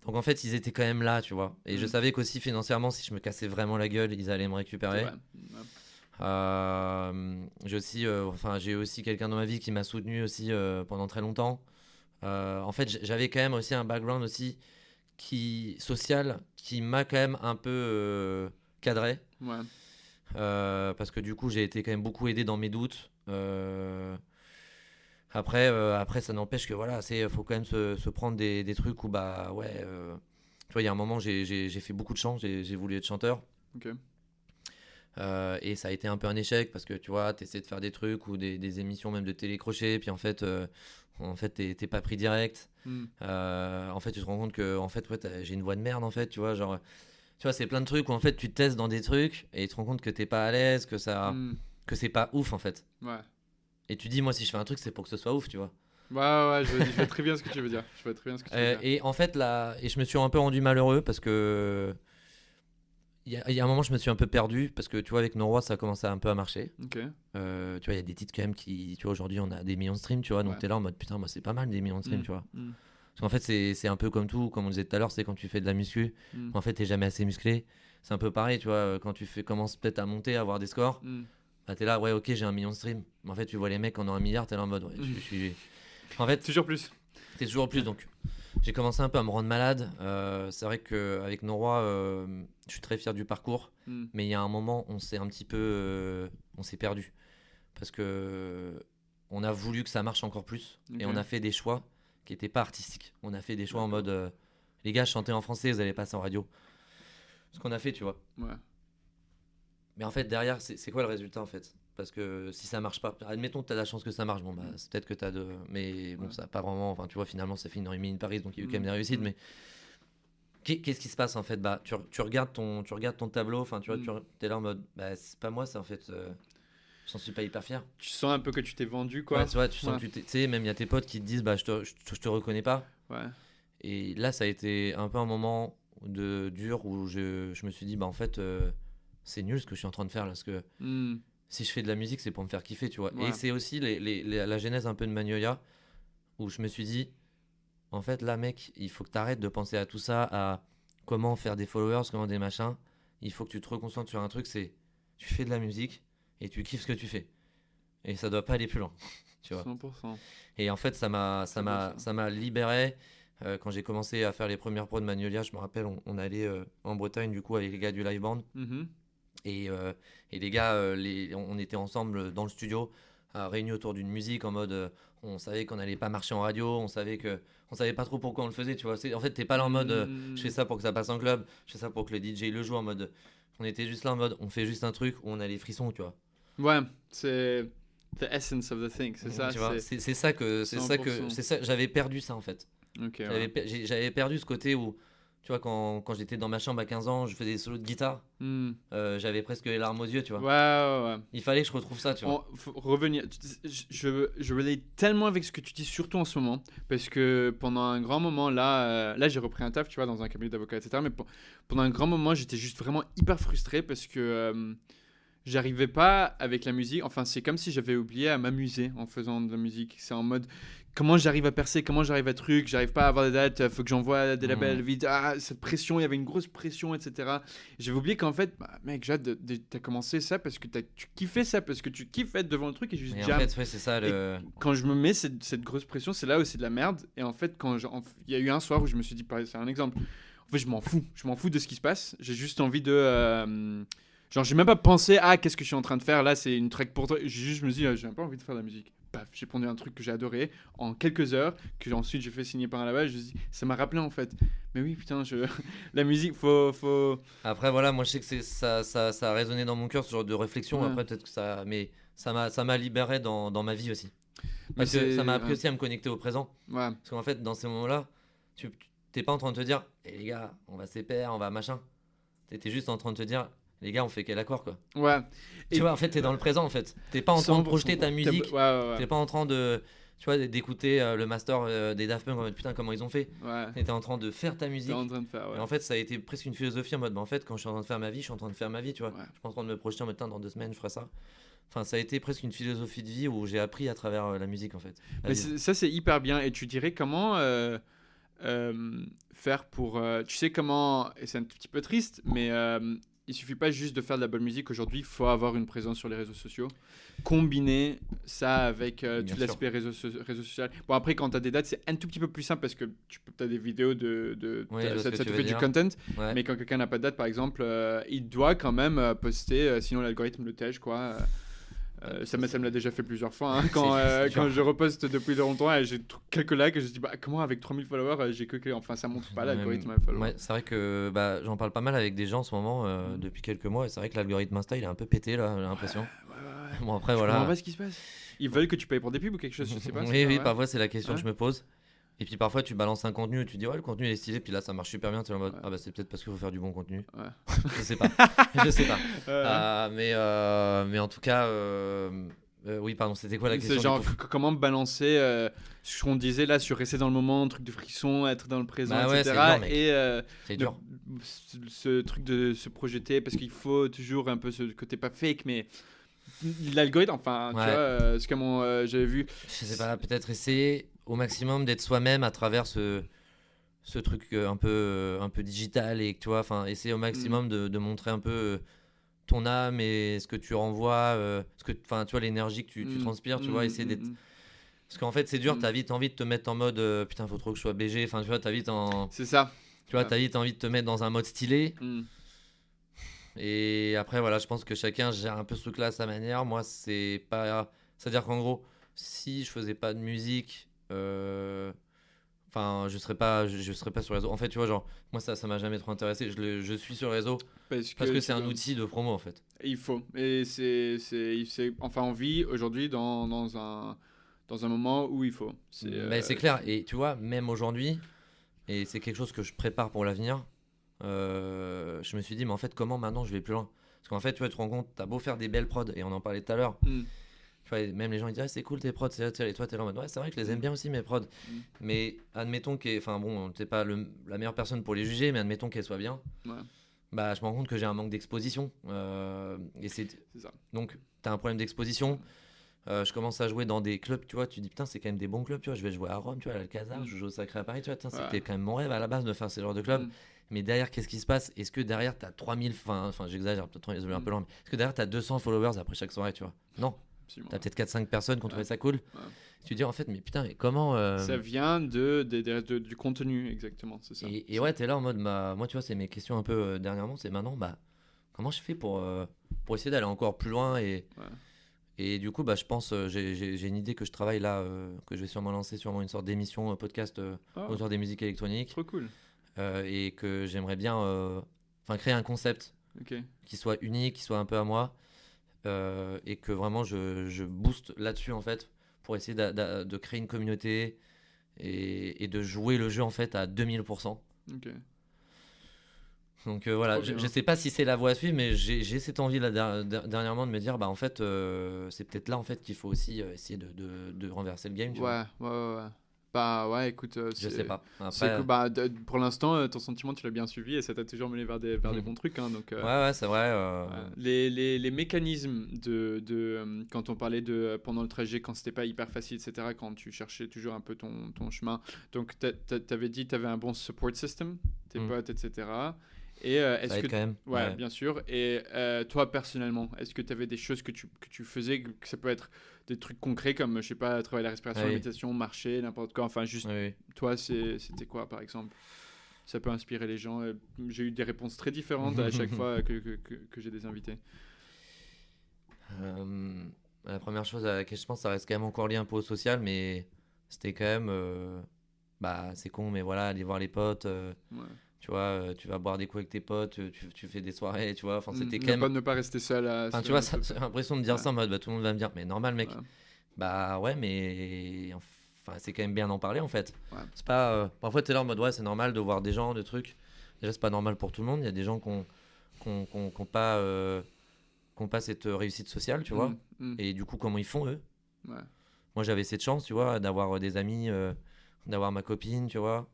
Donc en fait, ils étaient quand même là, tu vois. Et je savais qu'aussi financièrement, si je me cassais vraiment la gueule, ils allaient me récupérer. J'ai aussi quelqu'un dans ma vie qui m'a soutenu aussi pendant très longtemps. En fait, j'avais quand même aussi un background aussi social qui m'a quand même un peu cadré. Ouais. Parce que du coup, j'ai été quand même beaucoup aidé dans mes doutes. Après, ça n'empêche que voilà, faut quand même se prendre des trucs où bah ouais. Tu vois, il y a un moment, j'ai fait beaucoup de chant, j'ai voulu être chanteur. Ok. Et ça a été un peu un échec parce que tu vois, t'essaies de faire des trucs ou des émissions même de télécrochet, puis en fait t'es pas pris direct. En fait, tu te rends compte que en fait, ouais, j'ai une voix de merde en fait, tu vois, genre, tu vois, c'est plein de trucs où en fait tu te testes dans des trucs et tu te rends compte que t'es pas à l'aise, que c'est pas ouf en fait. Ouais. Et tu dis, moi, si je fais un truc, c'est pour que ce soit ouf, tu vois. Ouais, je vois très bien ce que tu veux dire. Et en fait, là, je me suis un peu rendu malheureux parce que. Il y a un moment, je me suis un peu perdu parce que tu vois, avec Nos Rois, ça a commencé un peu à marcher. Ok. Tu vois, il y a des titres quand même qui. Tu vois, aujourd'hui, on a des millions de streams, tu vois. Donc, t'es là en mode putain, moi, c'est pas mal des millions de streams, tu vois. Parce qu'en fait, c'est un peu comme tout, comme on disait tout à l'heure, c'est quand tu fais de la muscu. En fait, t'es jamais assez musclé. C'est un peu pareil, tu vois, quand tu commences peut-être à monter, à avoir des scores. Bah, t'es là, ouais, ok, j'ai 1 million de streams. Mais en fait, tu vois les mecs en ont 1 milliard, t'es là en mode, ouais, je suis. En fait, toujours plus. C'est toujours plus. Donc, j'ai commencé un peu à me rendre malade. C'est vrai qu'avec Nos Rois, je suis très fier du parcours. Mais il y a un moment, on s'est un petit peu. On s'est perdu. Parce que on a voulu que ça marche encore plus. Et on a fait des choix qui n'étaient pas artistiques. On a fait des choix en mode, les gars, chantez en français, vous allez passer en radio. Ce qu'on a fait, tu vois. Ouais. Mais en fait, derrière, c'est quoi le résultat en fait? Parce que si ça marche pas, admettons que tu as la chance que ça marche, bon, bah, c'est peut-être que tu as de. Mais bon, ça n'a pas vraiment. Enfin, tu vois, finalement, ça fait 1h30 de Paris, donc il y a eu quand même des réussites. Mais qu'est-ce qui se passe en fait? Bah, tu regardes ton tableau, enfin, tu vois, tu es là en mode, bah, c'est pas moi, ça en fait. J'en suis pas hyper fier. Tu sens un peu que tu t'es vendu, quoi. Ouais, tu vois, tu sens que tu sais, même il y a tes potes qui te disent, bah, je te reconnais pas. Ouais. Et là, ça a été un peu un moment dur où je me suis dit, bah, en fait, c'est nul ce que je suis en train de faire là, parce que. Si je fais de la musique, c'est pour me faire kiffer, tu vois. Ouais. Et c'est aussi la genèse un peu de Magnolia, où je me suis dit, en fait, là, mec, il faut que tu arrêtes de penser à tout ça, à comment faire des followers, comment des machins. Il faut que tu te reconcentres sur un truc, c'est tu fais de la musique et tu kiffes ce que tu fais. Et ça doit pas aller plus loin, tu vois. 100%. Et en fait, ça m'a libéré. Quand j'ai commencé à faire les premières pros de Magnolia, je me rappelle, on allait en Bretagne, du coup, avec les gars du live band. Et les gars, on était ensemble dans le studio, réunis autour d'une musique en mode, on savait qu'on n'allait pas marcher en radio, on savait pas trop pourquoi on le faisait, tu vois. En fait, t'es pas là en mode, je fais ça pour que ça passe en club, je fais ça pour que le DJ le joue en mode, on était juste là en mode, on fait juste un truc où on a les frissons, tu vois. Ouais, c'est the essence of the thing, c'est ça. Tu vois, c'est ça, j'avais perdu ça en fait. Okay, j'avais perdu ce côté où. Tu vois, quand j'étais dans ma chambre à 15 ans, je faisais des solos de guitare. J'avais presque les larmes aux yeux, tu vois. Ouais. Il fallait que je retrouve ça, tu vois. Faut revenir. Je relate tellement avec ce que tu dis, surtout en ce moment. Parce que pendant un grand moment, là j'ai repris un taf, tu vois, dans un cabinet d'avocat, etc. Mais pendant un grand moment, j'étais juste vraiment hyper frustré parce que j'arrivais pas avec la musique. Enfin, c'est comme si j'avais oublié à m'amuser en faisant de la musique. C'est en mode, comment j'arrive à percer, comment j'arrive à truc, j'arrive pas à avoir des dates, faut que j'envoie des labels vite. Ah, cette pression, il y avait une grosse pression, etc. J'avais oublié qu'en fait, bah, mec, Jade, t'as commencé ça parce que tu kiffais ça, parce que tu kiffes être devant le truc et juste jam. En fait, ouais, c'est ça le. Quand je me mets cette grosse pression, c'est là où c'est de la merde. Et en fait, il y a eu un soir où je me suis dit, c'est un exemple. En fait, je m'en fous de ce qui se passe. J'ai juste envie de. Genre, j'ai même pas pensé, qu'est-ce que je suis en train de faire là, c'est une track pour toi. Je me dis, j'ai même pas envie de faire de la musique. paf, j'ai pondu un truc que j'ai adoré en quelques heures, que ensuite j'ai fait signer par un label. Ça m'a rappelé en fait. Mais oui, putain, la musique, faut... Après, voilà, moi je sais que ça a résonné dans mon cœur, ce genre de réflexion. Ouais. Après, peut-être que ça. Mais ça m'a libéré dans ma vie aussi. Mais Parce que ça m'a appris aussi à me connecter au présent. Ouais. Parce qu'en fait, dans ces moments-là, tu t'es pas en train de te dire, les gars, on va s'épaire, on va machin. T'es juste en train de te dire, les gars, on fait quel accord, quoi. Ouais. Tu vois, en fait, t'es dans le présent, en fait. T'es pas en train de projeter ta musique. Ouais. T'es pas en train de, tu vois, d'écouter le master des Daft Punk en mode putain, comment ils ont fait. Ouais. T'es en train de faire ta musique. T'es en train de faire, ouais. Et en fait, ça a été presque une philosophie en mode, en fait, quand je suis en train de faire ma vie, je suis en train de faire ma vie, tu vois. Ouais. Je suis pas en train de me projeter en mode, dans 2 semaines, je ferai ça. Enfin, ça a été presque une philosophie de vie où j'ai appris à travers la musique, en fait. Mais ça, c'est hyper bien. Et tu dirais comment faire pour... tu sais comment... Et c'est un petit peu triste, mais il suffit pas juste de faire de la bonne musique. Aujourd'hui, il faut avoir une présence sur les réseaux sociaux. Combiner ça avec tout l'aspect réseau social. Bon, après, quand tu as des dates, c'est un tout petit peu plus simple parce que tu as des vidéos ça te fait du content. Ouais. Mais quand quelqu'un n'a pas de date, par exemple, il doit quand même poster, sinon l'algorithme le tège, quoi. Ça me l'a déjà fait plusieurs fois. Hein, quand je reposte depuis longtemps et j'ai quelques likes, je me dis comment avec 3000 followers, j'ai que enfin ça montre pas l'algorithme. Ouais, c'est vrai que j'en parle pas mal avec des gens en ce moment depuis quelques mois et c'est vrai que l'algorithme Insta il est un peu pété là, j'ai l'impression. Ouais. Bon après je voilà. comprends pas ce qui se passe. Ils veulent que tu payes pour des pubs ou quelque chose, je sais pas. Oui, parfois c'est la question que je me pose. Et puis parfois tu balances un contenu et tu dis ouais le contenu est stylé puis là ça marche super bien, tu es en mode c'est peut-être parce qu'il faut faire du bon contenu. Je sais pas. Mais en tout cas oui pardon, c'était quoi la question? C'est genre comment balancer ce qu'on disait là sur rester dans le moment, truc de frisson, être dans le présent, etc. C'est dur. Ce truc de se projeter parce qu'il faut toujours un peu ce côté pas fake mais l'algorithme enfin tu vois c'est comme j'avais vu. Je sais pas, peut-être essayer au maximum d'être soi-même à travers ce truc un peu digital et tu vois, enfin essayer au maximum de montrer un peu ton âme et ce que tu renvoies, tu vois l'énergie que tu transpires, tu vois, essayer d'être parce qu'en fait c'est dur, t'as vite envie de te mettre en mode putain faut trop que je sois BG, enfin tu vois, t'as vite c'est ça, tu vois, t'as vite envie de te mettre dans un mode stylé. Et après voilà, je pense que chacun gère un peu ce truc là à sa manière. Moi c'est pas, c'est à dire qu'en gros si je faisais pas de musique enfin je serais pas sur les réseaux en fait, tu vois, genre moi ça m'a jamais trop intéressé. Je suis sur les réseaux parce que c'est un outil de promo en fait. Il faut, et c'est enfin on vit aujourd'hui dans un moment où il faut, c'est clair. Et tu vois même aujourd'hui, et c'est quelque chose que je prépare pour l'avenir, je me suis dit mais en fait comment maintenant je vais plus loin, parce qu'en fait tu vois, tu te rends compte, t'as beau faire des belles prods et on en parlait tout à l'heure. Tu vois, même les gens ils disent c'est cool tes prods, et toi t'es là en mode ouais c'est vrai que je les aime bien aussi mes prods, mais admettons enfin bon t'es pas la meilleure personne pour les juger, mais admettons qu'elles soient bien, je me rends compte que j'ai un manque d'exposition, et c'est ça. Donc t'as un problème d'exposition. Je commence à jouer dans des clubs, tu vois, tu dis putain c'est quand même des bons clubs, tu vois, je vais jouer à Rome, tu vois, à l'Alcazar, je joue au Sacré à Paris, tu vois, c'était quand même mon rêve à la base de faire ce genre de club. Mais derrière, qu'est-ce qui se passe? Est-ce que derrière t'as 3000, enfin j'exagère peut-être un peu loin, mais est-ce que derrière t'as 200 followers après chaque soirée, tu vois? Non. Absolument. T'as peut-être 4-5 personnes qui ont trouvé ça cool. Tu te dis en fait mais putain mais comment ça vient du contenu, exactement, c'est ça. Et ouais, t'es là en mode moi tu vois, c'est mes questions un peu dernièrement, c'est maintenant comment je fais pour essayer d'aller encore plus loin et du coup je pense j'ai une idée que je travaille là, que je vais sûrement lancer une sorte d'émission podcast autour des musiques électroniques. Trop cool. Et que j'aimerais bien créer un concept qui soit unique, qui soit un peu à moi, et que vraiment je booste là-dessus en fait pour essayer de créer une communauté et de jouer le jeu en fait à 2000%. Donc voilà, je sais pas si c'est la voie à suivre, mais j'ai cette envie là dernièrement de me dire en fait c'est peut-être là en fait qu'il faut aussi essayer de renverser le game, tu vois. Ouais. Bah ouais, écoute, je sais pas. Après, pour l'instant, ton sentiment, tu l'as bien suivi et ça t'a toujours mené vers des bons trucs. Hein, donc, ouais, c'est vrai. Les mécanismes quand on parlait de pendant le trajet, quand c'était pas hyper facile, etc., quand tu cherchais toujours un peu ton chemin. Donc, t'avais dit que t'avais un bon support system, tes potes, etc. Et est-ce que quand même. Ouais, bien sûr. Et toi personnellement, est-ce que tu avais des choses que tu faisais, que ça peut être des trucs concrets comme je sais pas, travailler la respiration, la méditation, marcher, n'importe quoi, enfin juste toi c'était quoi par exemple? Ça peut inspirer les gens. J'ai eu des réponses très différentes à chaque fois que j'ai des invités. La première chose à laquelle je pense, ça reste quand même encore lié un peu au social, mais c'était quand même, c'est con, mais voilà, aller voir les potes, Ouais. tu vois, tu vas boire des coups avec tes potes, tu fais des soirées, tu vois, enfin, c'était quand Ne même. pas, ne pas rester seul Enfin, tu sur vois, un truc. j'ai l'impression de dire Ouais. ça en mode, tout le monde va me dire, mais normal, mec. Ouais. Bah ouais, mais enfin, c'est quand même bien d'en parler en fait. Ouais. C'est pas. Parfois, t'es là en mode, ouais, c'est normal de voir des gens, des trucs. Déjà, c'est pas normal pour tout le monde. Il y a des gens qui ont pas. Qui ont pas cette réussite sociale, tu vois. Et du coup, comment ils font, eux? Ouais. Moi, j'avais cette chance, tu vois, d'avoir des amis, d'avoir ma copine, tu vois.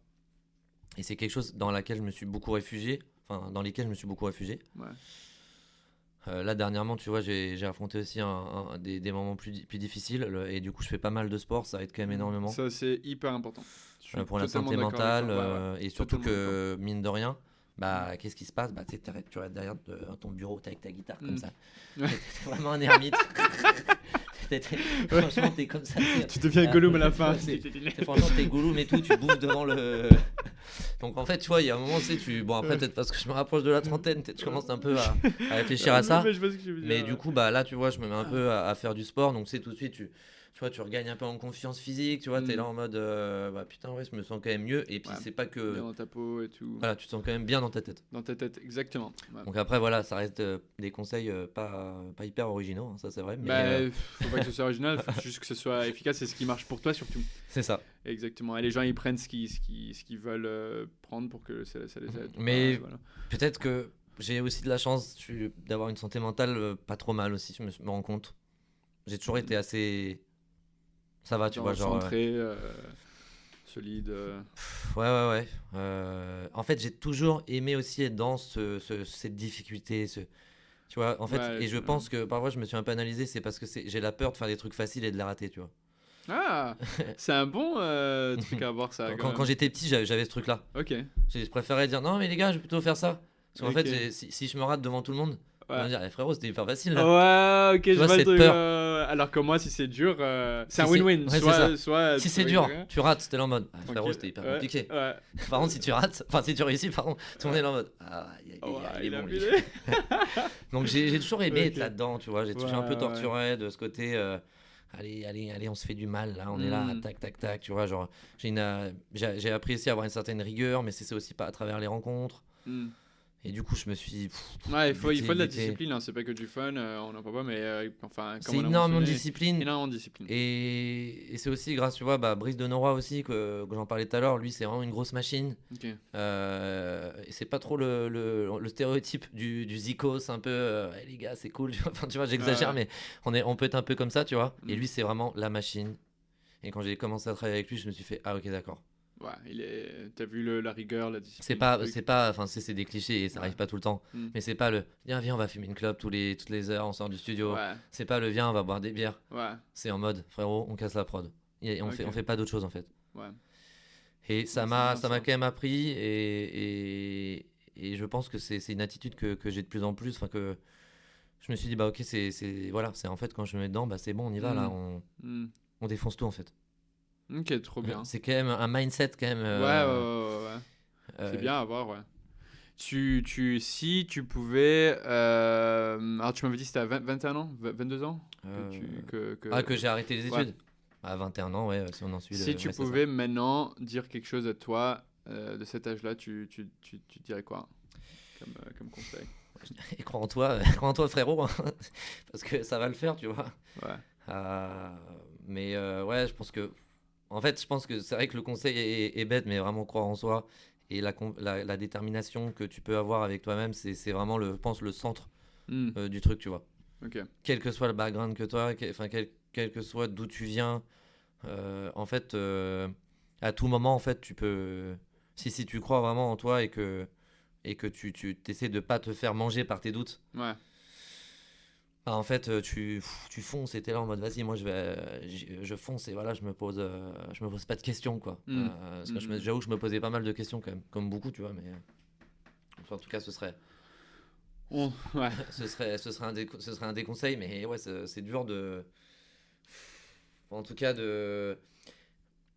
Et c'est quelque chose dans laquelle je me suis beaucoup réfugié. Enfin, dans lesquels je me suis beaucoup réfugié. Ouais. Là, dernièrement, tu vois, j'ai affronté aussi des moments plus difficiles. Et du coup, je fais pas mal de sport. Ça aide quand même énormément. Ça, c'est hyper important. Pour la santé mentale. Et surtout que, mine de rien, qu'est-ce qui se passe? Tu restes derrière ton bureau, t'es avec ta guitare comme ça. T'es vraiment un ermite. Franchement, t'es comme ça. Tu deviens Gollum à la fin. Franchement, t'es Gollum et tout, tu bouffes devant le. Donc en fait, tu vois, il y a un moment, bon, après, peut-être parce que je me rapproche de la trentaine, je commence un peu à réfléchir à ça. Mais du coup, là, tu vois, je me mets un peu à faire du sport. Donc, c'est tout de suite, tu vois, tu regagnes un peu en confiance physique. Tu vois, t'es là en mode, putain, ouais, je me sens quand même mieux. Et puis, c'est pas que. Bien dans ta peau et tout. Voilà, tu te sens quand même bien dans ta tête. Dans ta tête, exactement. Ouais. Donc après, voilà, ça reste des conseils pas hyper originaux, hein, ça c'est vrai. Mais faut pas que ce soit original, faut juste que ce soit efficace. C'est ce qui marche pour toi surtout. C'est ça. Exactement. Et les gens, ils prennent ce qu'ils veulent prendre pour que ça les aide. Mais voilà. Peut-être que j'ai aussi de la chance d'avoir une santé mentale pas trop mal aussi, je me rends compte. J'ai toujours été assez... Ça va, tu vois, genre... Centré, solide. Ouais. En fait, j'ai toujours aimé aussi être dans cette difficulté, tu vois, en fait, et je pense que parfois je me suis un peu analysé, c'est parce que j'ai la peur de faire des trucs faciles et de les rater, tu vois. Ah, c'est un bon truc à avoir ça. Quand j'étais petit, j'avais ce truc-là. Ok. Je préférais dire non, mais les gars, je vais plutôt faire ça. Parce qu'en fait, si je me rate devant tout le monde, on va dire, frérot, c'était hyper facile Ouais, là. ok, je vois le truc. Alors que moi, si c'est dur, c'est un win-win. Soit si c'est dur, tu rates, t'es là en mode, frérot, c'était hyper compliqué. Ouais. Par contre, si tu rates, si tu réussis, pardon, tout le monde est là en mode, il est bon lui. Donc j'ai toujours aimé être là-dedans, tu vois. J'ai un peu torturé de ce côté. Allez, on se fait du mal là, on est là, tac, tu vois. Genre, j'ai appris aussi à avoir une certaine rigueur, mais c'est aussi pas à travers les rencontres. Et du coup, je me suis. Il faut de la discipline, hein. C'est pas que du fun, on n'en parle pas, mais enfin. C'est énormément de discipline. Énormément de discipline. Et c'est aussi grâce, tu vois, Brice de Nora aussi, que j'en parlais tout à l'heure. Lui, c'est vraiment une grosse machine. Okay. Et c'est pas trop le stéréotype du zikos, un peu, hey, les gars, c'est cool. Enfin, tu vois, j'exagère, mais on peut être un peu comme ça, tu vois. Et lui, c'est vraiment la machine. Et quand j'ai commencé à travailler avec lui, je me suis fait, ah, ok, d'accord. Ouais, t'as vu la rigueur, la discipline. C'est des clichés et ça arrive pas tout le temps. Mais c'est pas le viens, on va fumer une clope toutes les heures, on sort du studio. Ouais. C'est pas le viens, on va boire des bières. Ouais. C'est en mode frérot, on casse la prod. Et on fait pas d'autre chose en fait. Ouais. Et ça m'a quand même appris et je pense que c'est une attitude que j'ai de plus en plus. Enfin, que je me suis dit, ok, c'est en fait quand je me mets dedans, c'est bon, on y va là, on défonce tout en fait. Ok, trop bien. C'est quand même un mindset quand même. Ouais. C'est bien à voir, ouais. Si tu pouvais... alors tu m'avais dit que c'était à 21 ans 22 ans que j'ai arrêté les études à 21 ans, ouais, si on en suit. Si tu pouvais maintenant dire quelque chose à toi de cet âge-là, tu dirais quoi comme conseil? Et crois en toi frérot, parce que ça va le faire, tu vois. Ouais. Mais ouais, je pense que c'est vrai que le conseil est bête, mais vraiment croire en soi et la détermination que tu peux avoir avec toi-même, c'est vraiment je pense le centre du truc, tu vois. Okay. Quel que soit le background que toi, quel que soit d'où tu viens, en fait, à tout moment, en fait, tu peux, si tu crois vraiment en toi et que tu essaies de pas te faire manger par tes doutes. Ouais. En fait, tu fonces et t'es là en mode vas-y, moi je fonce et voilà, je me pose pas de questions quoi. Parce que j'avoue que je me posais pas mal de questions quand même, comme beaucoup, tu vois, mais enfin, en tout cas ce serait ce serait un déconseil, mais ouais, c'est dur de, en tout cas de,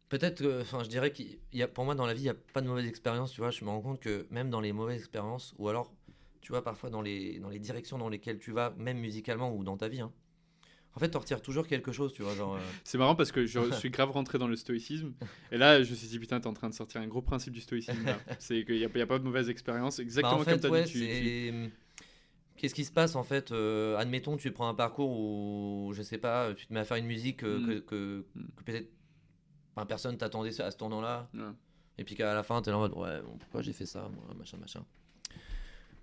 peut-être que, enfin, je dirais qu'il y a, pour moi dans la vie il y a pas de mauvaise expérience, tu vois. Je me rends compte que même dans les mauvaises expériences, ou alors tu vois, parfois dans les directions dans lesquelles tu vas, même musicalement ou dans ta vie, hein. En fait, t'en retires toujours quelque chose, tu vois, genre... C'est marrant parce que je suis grave rentré dans le stoïcisme. Et là, je me suis dit, putain, t'es en train de sortir un gros principe du stoïcisme. Là. C'est qu'il n'y a pas de mauvaise expérience. Exactement en fait, comme t'as dit. c'est... Qu'est-ce qui se passe en fait admettons, tu prends un parcours où, je sais pas, tu te mets à faire une musique que peut-être personne t'attendait à ce tournant-là. Ouais. Et puis qu'à la fin, t'es là en mode, ouais, bon, pourquoi j'ai fait ça, moi, machin.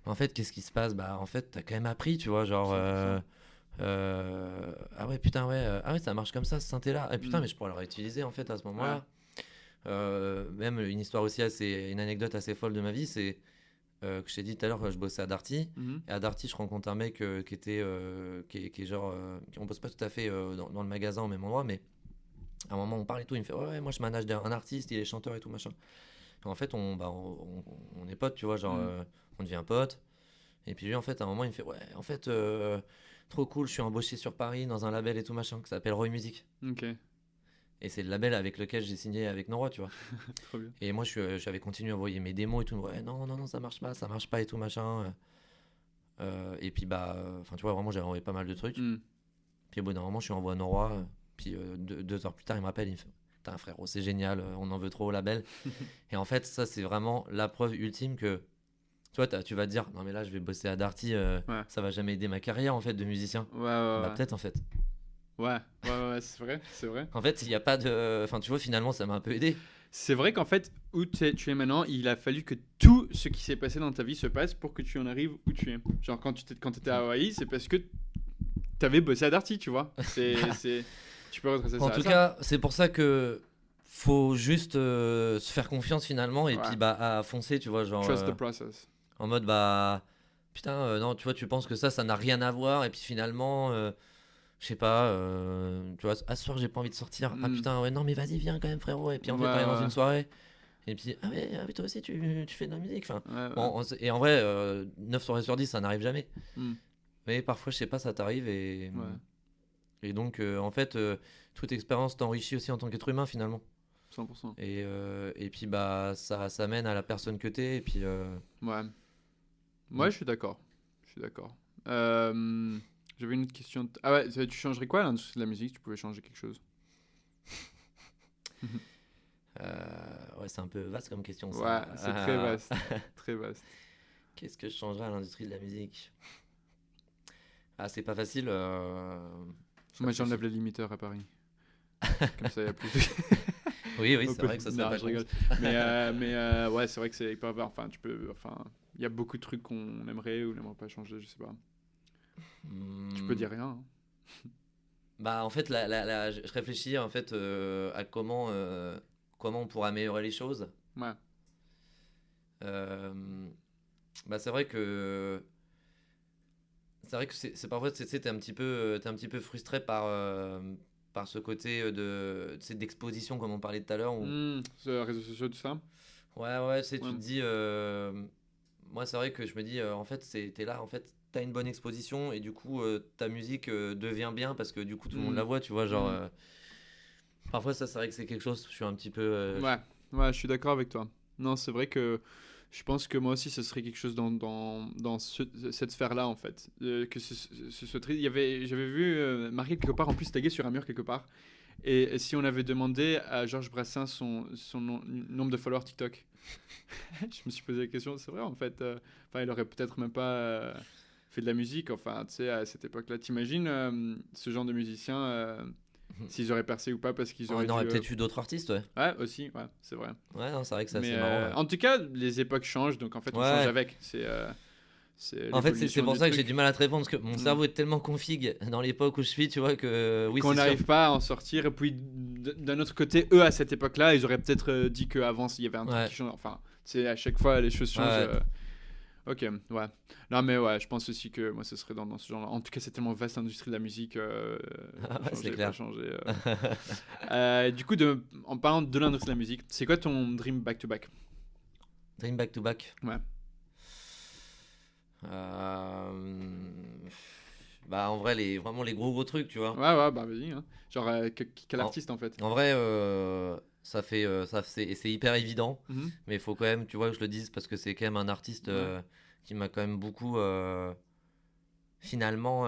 En fait, qu'est-ce qui se passe ? Bah, en fait, t'as quand même appris, tu vois, genre... ah ouais, putain, ouais, ah ouais, ça marche comme ça, ce synthé-là. Ah putain, mais je pourrais le réutiliser en fait à ce moment-là. Ouais. Même une histoire aussi une anecdote assez folle de ma vie, c'est... que je t'ai dit tout à l'heure, je bossais à Darty. Et à Darty, je rencontre un mec qui était qui est genre on bosse pas tout à fait dans le magasin au même endroit, mais à un moment on parle et tout, il me fait ouais, moi je manage un artiste, il est chanteur et tout machin. Et en fait on est potes, tu vois, genre on devient potes. Et puis lui en fait à un moment il me fait ouais, en fait trop cool, je suis embauché sur Paris dans un label et tout machin qui s'appelle Roy Music. Ok. Et c'est le label avec lequel j'ai signé avec Nora, tu vois. Trop bien. Et moi, j'avais continué à envoyer mes démos et tout. Ouais, non, ça marche pas et tout, machin. Et puis, tu vois, vraiment, j'ai envoyé pas mal de trucs. Puis au bout d'un moment, je suis envoyé à Nora. Puis 2 heures plus tard, il me rappelle, il me fait putain, frérot, c'est génial, on en veut trop au label. Et en fait, ça, c'est vraiment la preuve ultime que, tu vois, tu vas te dire, non, mais là, je vais bosser à Darty, ça va jamais aider ma carrière, en fait, de musicien. Ouais. Peut-être, en fait. Ouais, c'est vrai. En fait, il n'y a pas de... Enfin, tu vois, finalement, ça m'a un peu aidé. C'est vrai qu'en fait, où tu es maintenant, il a fallu que tout ce qui s'est passé dans ta vie se passe pour que tu en arrives où tu es. Genre, quand tu étais à Hawaï, c'est parce que tu avais bossé à Darty, tu vois. Tu peux retracer ça. En tout cas, c'est pour ça que faut juste se faire confiance finalement et puis à foncer, tu vois. Genre, trust the process. En mode, putain, non, tu vois, tu penses que ça n'a rien à voir et puis finalement... je sais pas, tu vois, ce soir j'ai pas envie de sortir. Ah putain, ouais, non, mais vas-y, viens quand même, frérot. Et puis en fait, t'arrives dans une soirée. Et puis, ah mais toi aussi, tu fais de la musique. Enfin, et en vrai, 9 soirées sur 10, ça n'arrive jamais. Mais parfois, je sais pas, ça t'arrive. Et donc, en fait, toute expérience t'enrichit aussi en tant qu'être humain, finalement. 100%. Et puis, ça mène à la personne que t'es. Et puis. Ouais, je suis d'accord. J'avais une autre question. Ah ouais, tu changerais quoi à l'industrie de la musique si tu pouvais changer quelque chose ? Ouais, c'est un peu vaste comme question. Ça. Ouais, c'est très vaste. Très vaste. Qu'est-ce que je changerais à l'industrie de la musique ? Ah, c'est pas facile. Moi, j'enlève les limiteurs à Paris. Comme ça, il y a plus de... oui, c'est vrai que ça serait pas je rigole. Mais ouais, c'est vrai que c'est hyper... Enfin, il y a beaucoup de trucs qu'on aimerait ou n'aimerait pas changer, je sais pas. Tu peux dire rien. En fait, je réfléchis en fait à comment on pourrait améliorer les choses. Ouais. C'est vrai que c'est parfois t'es un petit peu frustré par ce côté d'exposition comme on parlait tout à l'heure. Sur les réseaux sociaux, tout ça. Ouais, tu te dis. Moi, c'est vrai que je me dis en fait, t'es là en fait. T'as une bonne exposition et du coup ta musique devient bien parce que du coup tout le monde la voit, tu vois, genre parfois ça c'est vrai que c'est quelque chose, je suis un petit peu ouais, je suis d'accord avec toi. Non, c'est vrai que je pense que moi aussi ce serait quelque chose dans cette sphère là en fait, que j'avais vu marqué quelque part, en plus tagué sur un mur quelque part, et si on avait demandé à Georges Brassens son nombre de followers TikTok, je me suis posé la question, c'est vrai en fait, il aurait peut-être même pas fait de la musique, enfin, tu sais, à cette époque-là. T'imagines ce genre de musiciens, s'ils auraient percé ou pas, parce qu'ils auraient on aurait peut-être eu d'autres artistes, ouais. Ouais, aussi, ouais, c'est vrai. Ouais, non, c'est vrai que c'est marrant. Ouais. En tout cas, les époques changent, donc en fait, on change avec. En fait, c'est pour ça que j'ai du mal à te répondre, parce que mon cerveau est tellement config dans l'époque où je suis, tu vois, que... Oui, qu'on n'arrive pas à en sortir, et puis d'un autre côté, eux, à cette époque-là, ils auraient peut-être dit qu'avant, il y avait un truc qui change. Enfin, tu sais, à chaque fois, les choses changent. Ok, ouais. Non, mais ouais, je pense aussi que moi, ce serait dans ce genre-là. En tout cas, c'est tellement vaste l'industrie de la musique. C'est clair. Du coup, en parlant de l'industrie de la musique, c'est quoi ton dream back-to-back ? Dream back-to-back ? Ouais. En vrai, vraiment les gros trucs, tu vois. Ouais, vas-y. Hein. Genre, quel artiste, en fait ? En vrai, c'est hyper évident, mais il faut quand même, tu vois, que je le dise parce que c'est quand même un artiste qui m'a quand même beaucoup finalement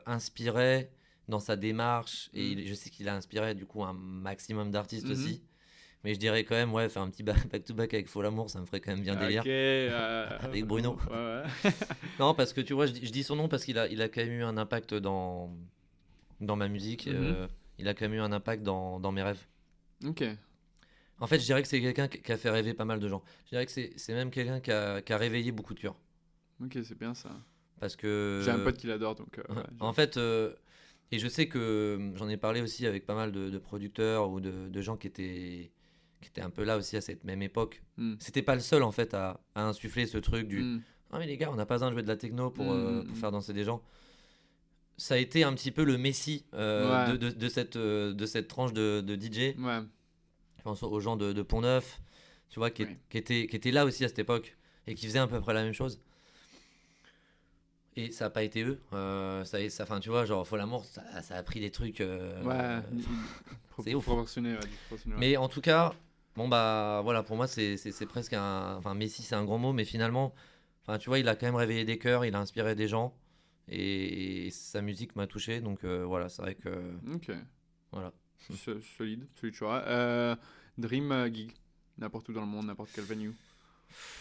inspiré dans sa démarche. Et je sais qu'il a inspiré du coup un maximum d'artistes aussi. Mais je dirais quand même, ouais, faire un petit back-to-back avec Folamour, ça me ferait quand même bien délire. Avec Bruno. Ouais. Non, parce que tu vois, je dis son nom parce qu'il a quand même eu un impact dans ma musique. Il a quand même eu un impact dans mes rêves. Ok. En fait, je dirais que c'est quelqu'un qui a fait rêver pas mal de gens. Je dirais que c'est même quelqu'un qui a réveillé beaucoup de cœurs. Ok, c'est bien ça. Parce que... J'ai un pote qui l'adore, donc... en fait, et je sais que j'en ai parlé aussi avec pas mal de producteurs ou de gens qui étaient un peu là aussi à cette même époque. C'était pas le seul, en fait, à insuffler ce truc du... Ah mais les gars, on n'a pas besoin de jouer de la techno pour faire danser des gens. Ça a été un petit peu le messie de cette tranche de DJ. Ouais. Je pense aux gens de Pont-Neuf, tu vois, qui étaient là aussi à cette époque et qui faisaient à peu près la même chose. Et ça n'a pas été eux. Enfin, tu vois, genre Folamour, ça a pris des trucs. C'est ouf. Proportionné. Mais en tout cas, bon bah voilà, pour moi c'est presque un. Enfin, Messi c'est un grand mot, mais finalement, enfin, tu vois, il a quand même réveillé des cœurs, il a inspiré des gens. Et sa musique m'a touché, donc voilà, c'est vrai que. Ok. Voilà. Solide, tu vois. Dream gig, n'importe où dans le monde, n'importe quel venue.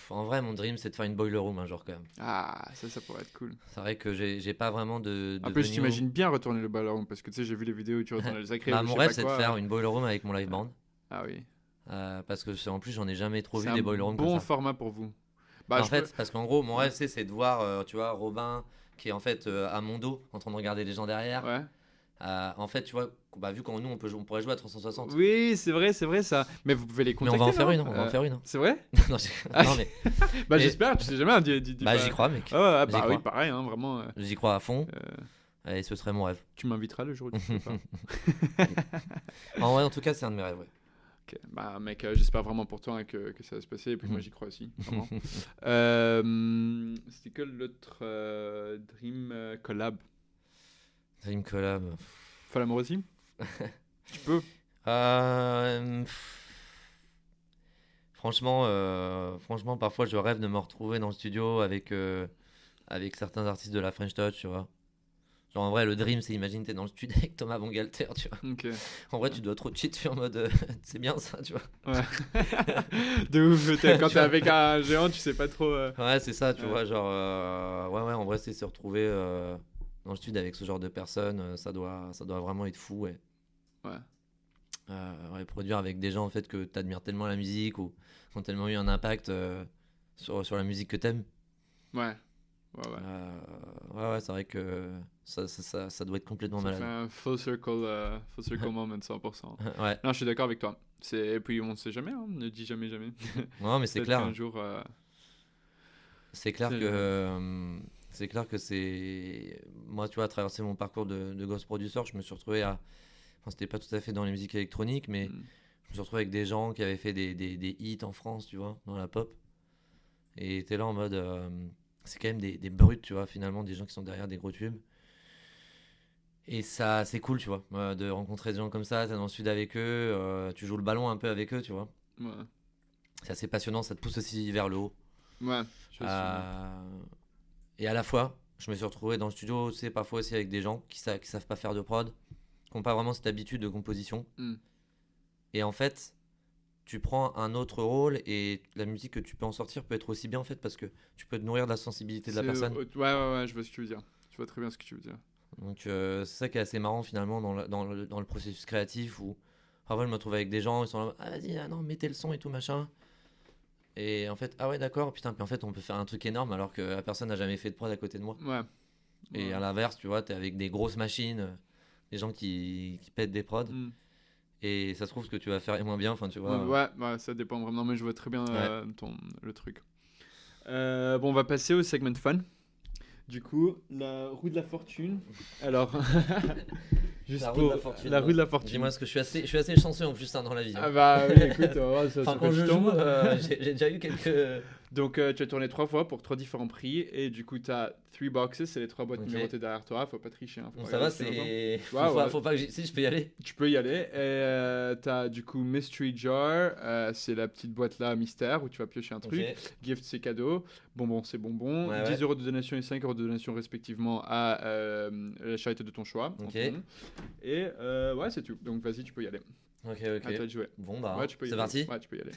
En vrai, mon dream, c'est de faire une boiler room un jour quand même. Ah, ça pourrait être cool. C'est vrai que j'ai pas vraiment de en plus, je t'imagine bien retourner le boiler room parce que tu sais, j'ai vu les vidéos où tu retournes le sacré. Mon rêve, c'est de faire une boiler room avec mon live band. Ah oui. Parce que en plus, j'en ai jamais trop vu des boiler rooms. C'est un bon format pour vous. En fait, parce qu'en gros, mon rêve, c'est de voir, tu vois, Robin qui est en fait à mon dos en train de regarder les gens derrière. Ouais. En fait, tu vois, vu qu'en nous on pourrait jouer à 360. Oui, c'est vrai ça. Mais vous pouvez les contacter. Mais on va en faire une. C'est vrai? Non, mais. Bah j'espère, tu sais jamais. J'y crois, mec. Ah bah oui, pareil, hein, vraiment. J'y crois à fond. Et ce serait mon rêve. Tu m'inviteras le jour où tu sais pas. En tout cas, c'est un de mes rêves, ouais. Ok, bah mec, j'espère vraiment pour toi que ça va se passer. Et puis moi, j'y crois aussi, vraiment. C'était que l'autre Dream Collab? Dream Collab. Folamour aussi? Tu peux? Franchement, parfois, je rêve de me retrouver dans le studio avec certains artistes de la French Touch, tu vois. Genre, en vrai, le dream, c'est imagine, t'es dans le studio avec Thomas Bangalter, tu vois. Okay. En vrai, tu dois trop cheat, tu es en mode c'est bien ça, tu vois. Ouais. De ouf, quand t'es avec un géant, tu sais pas trop. Ouais, c'est ça, tu vois. Genre, ouais, en vrai, c'est se retrouver dans le studio avec ce genre de personnes, ça doit vraiment être fou, ouais. Ouais, produire avec des gens en fait que t'admires tellement la musique ou qui ont tellement eu un impact sur la musique que t'aimes. Ouais, c'est vrai que ça doit être complètement malade. Ça fait un full circle moment 100%. Ouais. Non, je suis d'accord avec toi. Et puis on ne sait jamais, hein. Ne dis jamais. Non, mais c'est clair. Un jour. C'est clair que. C'est clair que c'est. Moi, tu vois, à traverser mon parcours de ghost producer, je me suis retrouvé à. Enfin, c'était pas tout à fait dans les musiques électroniques, mais je me suis retrouvé avec des gens qui avaient fait des hits en France, tu vois, dans la pop. Et t'es là en mode. C'est quand même des brutes, tu vois, finalement, des gens qui sont derrière des gros tubes. Et ça, c'est cool, tu vois, de rencontrer des gens comme ça. T'es dans le sud avec eux, tu joues le ballon un peu avec eux, tu vois. Ouais. C'est assez passionnant, ça te pousse aussi vers le haut. Ouais. Et à la fois, je me suis retrouvé dans le studio, tu sais, parfois aussi avec des gens qui savent pas faire de prod, qui n'ont pas vraiment cette habitude de composition. Et en fait, tu prends un autre rôle et la musique que tu peux en sortir peut être aussi bien en fait parce que tu peux te nourrir de la sensibilité de la personne. Ouais, je vois ce que tu veux dire. Je vois très bien ce que tu veux dire. Donc c'est ça qui est assez marrant finalement dans le processus créatif où parfois je me retrouve avec des gens, ils sont là, vas-y, non, mettez le son et tout machin. Et en fait, ah ouais, d'accord, putain, puis en fait, on peut faire un truc énorme alors que la personne n'a jamais fait de prod à côté de moi. Ouais. Et à l'inverse, tu vois, t'es avec des grosses machines, des gens qui pètent des prods. Et ça se trouve, ce que tu vas faire est moins bien, enfin, tu vois. Ouais, ça dépend vraiment, mais je vois très bien le truc. Bon, on va passer au segment fun. Du coup, la roue de la fortune. Alors, juste la roue de la fortune. Dis-moi, parce que je suis assez chanceux en plus dans la vie. Ah bah oui, écoute, ça quand je joue, j'ai déjà eu quelques Donc, tu as tourné 3 fois pour 3 différents prix. Et du coup, tu as 3 boxes, c'est les 3 boîtes numérotées derrière toi. Faut pas tricher. Hein, bon, ça va, c'est. Faut pas que si je peux y aller. Tu peux y aller. Et tu as du coup Mystery Jar, c'est la petite boîte là, mystère, où tu vas piocher un truc. Gift, c'est cadeau. Bonbon, c'est bonbon. 10 euros de donation et 5 euros de donation respectivement à la charité de ton choix. Et ouais, c'est tout. Donc, vas-y, tu peux y aller. Ok. À toi de jouer. Bon, bah, ouais, c'est parti. Ouais, tu peux y aller.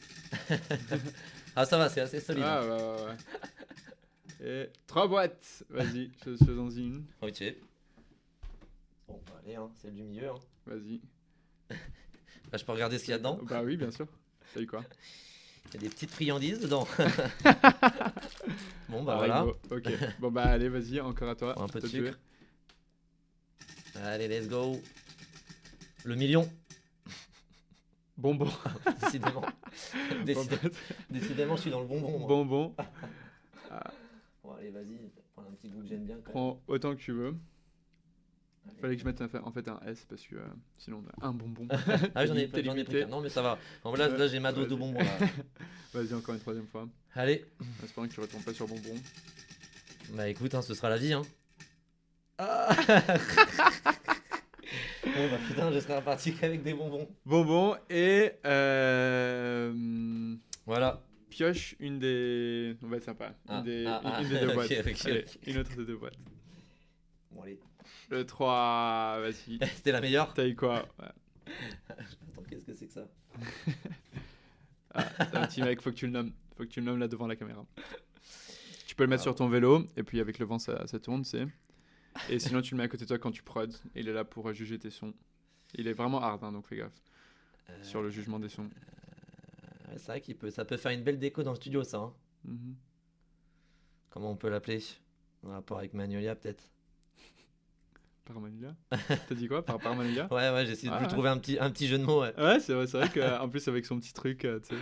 Ah, ça va, c'est assez solide. Ah, ouais. Et 3 boîtes. Vas-y, faisons-y une. Ok. Bon, bah, allez, hein, celle du milieu. Hein. Vas-y. Bah, je peux regarder ce qu'il y a dedans? Bah oui, bien sûr. T'as eu quoi? Il y a des petites friandises dedans. Bon, bah voilà. Ok. Bon, bah allez, vas-y, encore à toi. Un peu de sucre. Allez, let's go. Le million. Bonbon. Décidément. Décidément, je suis dans le bonbon. Moi. Bonbon. Bon, allez, vas-y. Prends un petit goût que j'aime bien. Prends autant que tu veux. Allez. Fallait que je mette en fait un S parce que sinon on a un bonbon. Ah, j'en ai pris. Non, mais ça va. Bon, là, j'ai ma dose de bonbons. Vas-y, encore une 3e fois. Allez. Espérons que tu retombes pas sur bonbon. Bah écoute, hein, ce sera la vie. Hein. Bon bah putain, je serai reparti qu'avec des bonbons. Bonbons et voilà. Pioche une des... On va être sympa. Une des 2 boîtes. Allez, une autre des 2 boîtes. Bon allez. Le 3, vas-y. C'était la meilleure. T'as eu quoi? Attends, qu'est-ce que c'est que ça? C'est un petit mec, faut que tu le nommes. Faut que tu le nommes là devant la caméra. Tu peux le mettre sur ton vélo et puis avec le vent ça tourne, tu sais. Et sinon, tu le mets à côté de toi quand tu prods. Il est là pour juger tes sons. Il est vraiment hard, hein, donc fais gaffe. Sur le jugement des sons. C'est vrai ça peut faire une belle déco dans le studio, ça. Hein. Mm-hmm. Comment on peut l'appeler? En rapport avec Magnolia, peut-être? Par Magnolia? T'as dit quoi? Par Magnolia? Ouais, j'ai essayé de lui trouver un petit jeu de mots. Ouais, c'est vrai qu'en plus, avec son petit truc, tu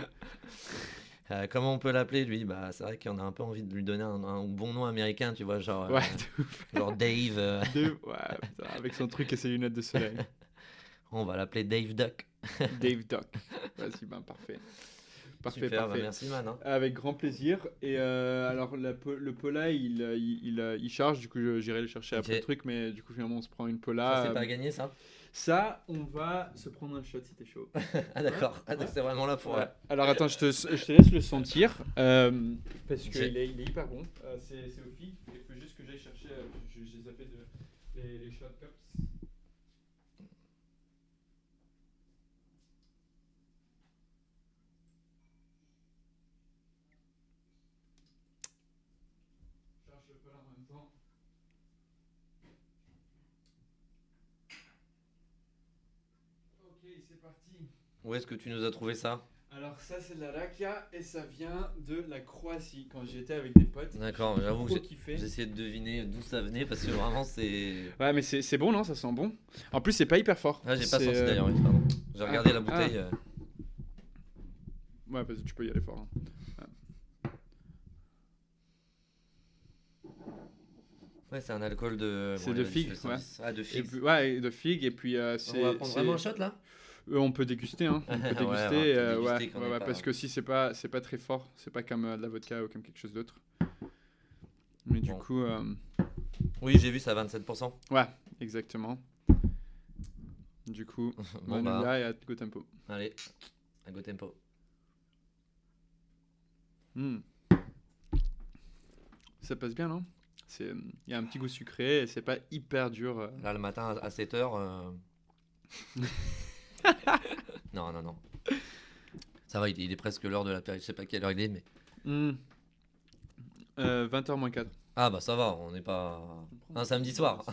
sais. Comment on peut l'appeler lui? Bah c'est vrai qu'on a un peu envie de lui donner un bon nom américain, tu vois, genre genre Dave. Ouais, putain, avec son truc et ses lunettes de soleil. On va l'appeler Dave Duck. Dave Duck. Vas-y, ben parfait. Super, bah merci man. Hein. Avec grand plaisir. Et alors le Pola il charge, du coup j'irai le chercher après le truc, mais du coup finalement on se prend une Pola. Ça c'est pas gagné ça? Ça, on va se prendre un shot si t'es chaud. Ah d'accord, c'est vraiment là pour... Ouais. Alors attends, je te laisse le sentir, parce qu'il est hyper bon. C'est au fig, il faut juste que j'aille chercher, j'ai zappé les shot cups. Je cherche le peu en même temps. Ok, c'est parti. Où est-ce que tu nous as trouvé ça? Alors ça c'est de la rakia et ça vient de la Croatie quand j'étais avec des potes. D'accord, j'avoue que j'ai essayé de deviner d'où ça venait parce que vraiment c'est... Ouais mais c'est bon non, ça sent bon. En plus c'est pas hyper fort. Ah j'ai pas senti d'ailleurs, oui, pardon. J'ai regardé la bouteille. Ouais parce que tu peux y aller fort. Hein. Ouais c'est un alcool de... C'est de figue, ouais. Ah de figue. Ouais de figue et puis c'est... On va prendre vraiment un shot là? On peut déguster, hein. On peut déguster, ouais, parce que si c'est pas très fort, c'est pas comme de la vodka ou comme quelque chose d'autre. Mais du coup... Oui, j'ai vu, ça à 27%. Ouais, exactement. Du coup, bon, Magnolia et à go tempo. Allez, à go tempo. Ça passe bien, non? Il y a un petit goût sucré et c'est pas hyper dur. Là, le matin à 7h... non. Ça va, il est presque l'heure de la période. Je sais pas quelle heure il est, mais. 20h moins 4. Ah bah ça va, on n'est pas un samedi soir. Tu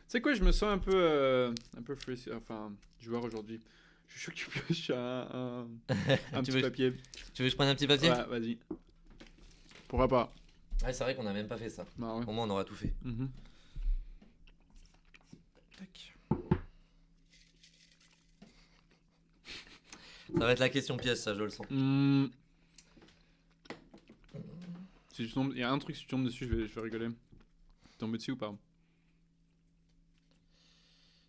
sais quoi, je me sens un peu free, enfin, joueur aujourd'hui. Je suis sûr que tu pioches un petit papier. Tu veux que je prenne un petit papier? Ouais, vas-y. Pourquoi pas? Ouais, c'est vrai qu'on a même pas fait ça. Bah, ouais. Au moins, on aura tout fait. Tac. Ça va être la question piège, ça, je le sens. Si tu tombes, il y a un truc, si tu tombes dessus, je vais rigoler. Tu tombes dessus ou pas?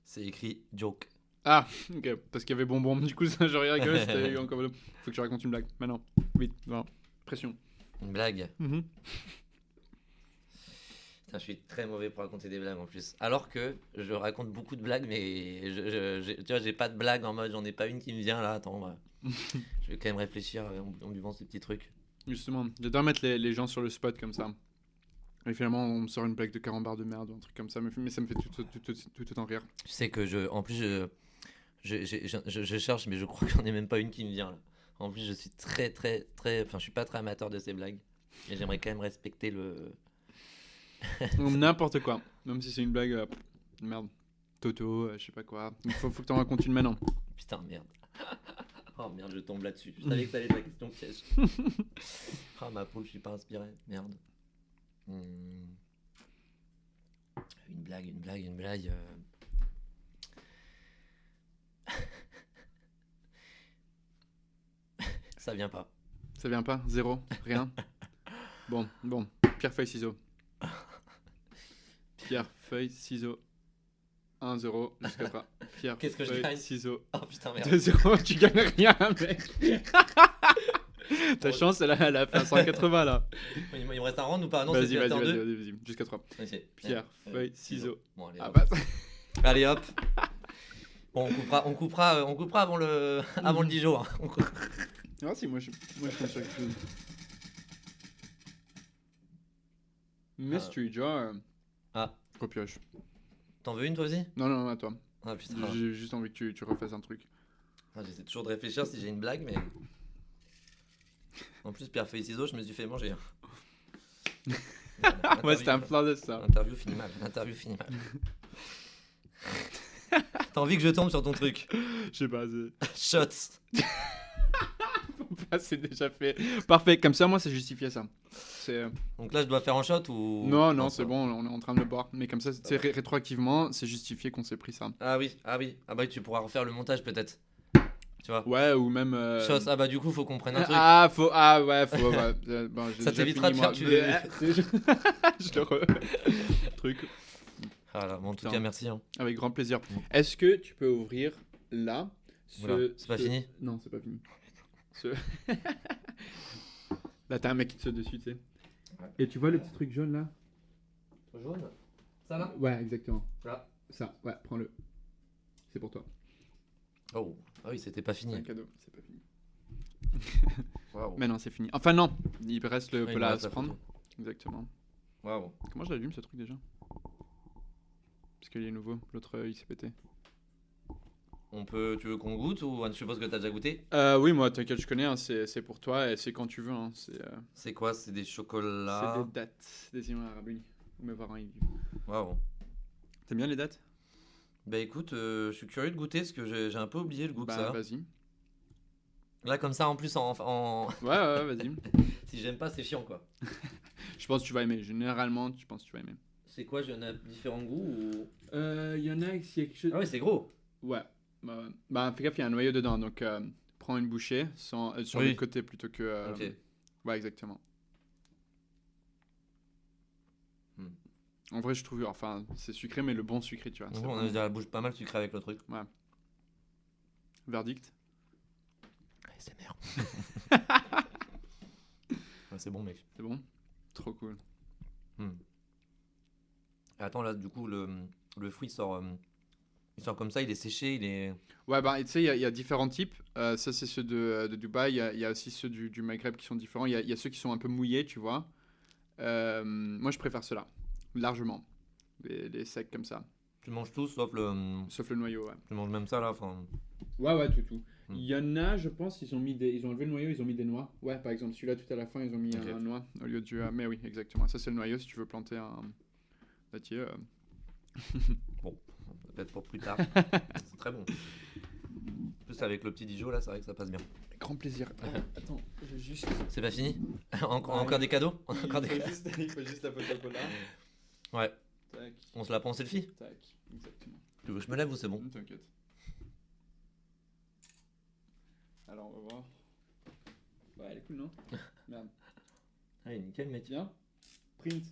C'est écrit joke. Ah, ok, parce qu'il y avait bonbon. Du coup, ça, j'aurais rigolé si t'avais eu encore. Faut que tu racontes une blague. Maintenant, vite, voilà. Pression. Une blague. Mhm. Putain, je suis très mauvais pour raconter des blagues en plus. Alors que je raconte beaucoup de blagues, mais tu vois, j'ai pas de blague en mode j'en ai pas une qui me vient là. Attends, je vais quand même réfléchir en buvant ces petits trucs. Justement, j'adore mettre les gens sur le spot comme ça. Et finalement, on me sort une blague de carambar de merde ou un truc comme ça, mais ça me fait tout autant rire. Tu sais que en plus, je cherche, mais je crois que j'en ai même pas une qui me vient là. En plus, je suis très, très, très. Enfin, je suis pas très amateur de ces blagues. Mais j'aimerais quand même respecter le. Donc, n'importe quoi, même si c'est une blague, merde, Toto, je sais pas quoi. Il faut que t'en racontes une maintenant. Putain, merde. Oh merde, je tombe là-dessus. Je savais que ça allait être la question piège. Oh ma poule, je suis pas inspiré. Merde. Une blague. Ça vient pas. Ça vient pas? Zéro? Rien? Bon, pierre, feuille, ciseaux. Pierre, feuille, ciseaux. 1-0 jusqu'à 3. Pierre, Qu'est-ce que je feuille, gagne? ciseaux. Oh putain, merde. 2-0, tu gagnes rien, mec. Ta chance, elle a fait un 180 là. Il me reste un round ou pas? Non, Vas-y, c'est deux. vas-y, jusqu'à 3. Ok. Pierre, feuille, ciseaux. Bon, allez, Ah hop. bah, Allez, hop. Bon, on coupera avant le Dijon. Hein. ah si, moi je pense sur quelque chose. Mystery jar. Ah. Repioche. T'en veux une toi aussi? Non, à toi. Ah putain. J'ai juste envie que tu refasses un truc. Ah, j'essaie toujours de réfléchir si j'ai une blague, mais. En plus, pierre feuille ciseaux, je me suis fait manger. Ouais, c'était un plan de ça. L'interview finit mal. T'as envie que je tombe sur ton truc? Je sais pas, Shots. c'est déjà fait. Parfait, comme ça, moi, c'est justifié ça. Donc là, je dois faire un shot ou. Non, c'est bon, on est en train de le boire. Mais comme ça, rétroactivement, c'est justifié qu'on s'ait pris ça. Ah oui. Ah bah tu pourras refaire le montage peut-être. Tu vois? Ouais, ou même. Shots, ah bah du coup, faut qu'on prenne un truc. Faut. Ouais. Bon, ça t'évitera de faire tu. Je le truc. Voilà, bon, en tout cas, merci. Hein. Avec grand plaisir. Est-ce que tu peux ouvrir là c'est pas fini? Non, c'est pas fini. Là, t'as un mec qui te saute dessus, tu sais. Ouais. Et tu vois le petit truc jaune là? Jaune? Ça là? Ouais, exactement. Là. Ça, ouais, prends-le. C'est pour toi. Oh, ah oui, c'était pas fini. C'est un cadeau, c'est pas fini. Wow. Mais non, c'est fini. Enfin, non, il reste le plat à se prendre. Photo. Exactement. Waouh. Comment je l'allume ce truc déjà? Parce qu'il est nouveau, l'autre il s'est pété. Tu veux qu'on goûte ou je suppose que t'as déjà goûté? Oui, moi, t'inquiète, je connais, hein, c'est pour toi et c'est quand tu veux. Hein, c'est quoi? C'est des chocolats? C'est des dattes, des Inuits arabes unis. Où mes parents y vivent. Waouh. T'aimes bien les dattes? Bah écoute, je suis curieux de goûter parce que j'ai un peu oublié le goût que ça a. Vas-y. Là, comme ça, en plus, Ouais, vas-y. Si j'aime pas, c'est chiant quoi. Je pense que tu vas aimer. Généralement, je pense que tu vas aimer. C'est quoi? Il y en a différents goûts ou... Il y en a s'il y a quelque chose. Ah ouais, c'est gros. Ouais. Fais gaffe, il y a un noyau dedans, donc prends une bouchée sur le côté plutôt que. Ok. Ouais, exactement. En vrai, je trouve, enfin, c'est sucré, mais le bon sucré, tu vois. Donc, on a déjà la bouche pas mal sucrée avec le truc. Ouais. Verdict. C'est merde. Ouais, c'est bon, mec. C'est bon. Trop cool. Attends, là, du coup, le fruit sort. Il sort comme ça, il est séché, il est... Ouais, tu sais, il y a différents types. Ça, c'est ceux de Dubaï. Il y a aussi ceux du Maghreb qui sont différents. Il y a ceux qui sont un peu mouillés, tu vois. Moi, je préfère ceux-là. Largement. Les secs comme ça. Tu manges tout sauf le noyau, ouais. Tu manges même ça, là, enfin... Ouais, tout. Il y en a, je pense, ils ont enlevé le noyau, ils ont mis des noix. Ouais, par exemple, celui-là, tout à la fin, ils ont mis un noix au lieu du... mais oui, exactement. Ça, c'est le noyau si tu veux planter un dattier. Bon, peut-être pour plus tard. C'est très bon. En plus, avec le petit Dijon, là, c'est vrai que ça passe bien. Grand plaisir. Attends, je juste... C'est pas fini? Encore des cadeaux? Il faut juste la photo là. Ouais. Tac. On se la prend en selfie? Tac, exactement. Tu veux que je me lève ou c'est bon? T'inquiète. Alors, on va voir. Ouais, elle est cool, non? Merde. Allez, nickel, mec. Bien. Print.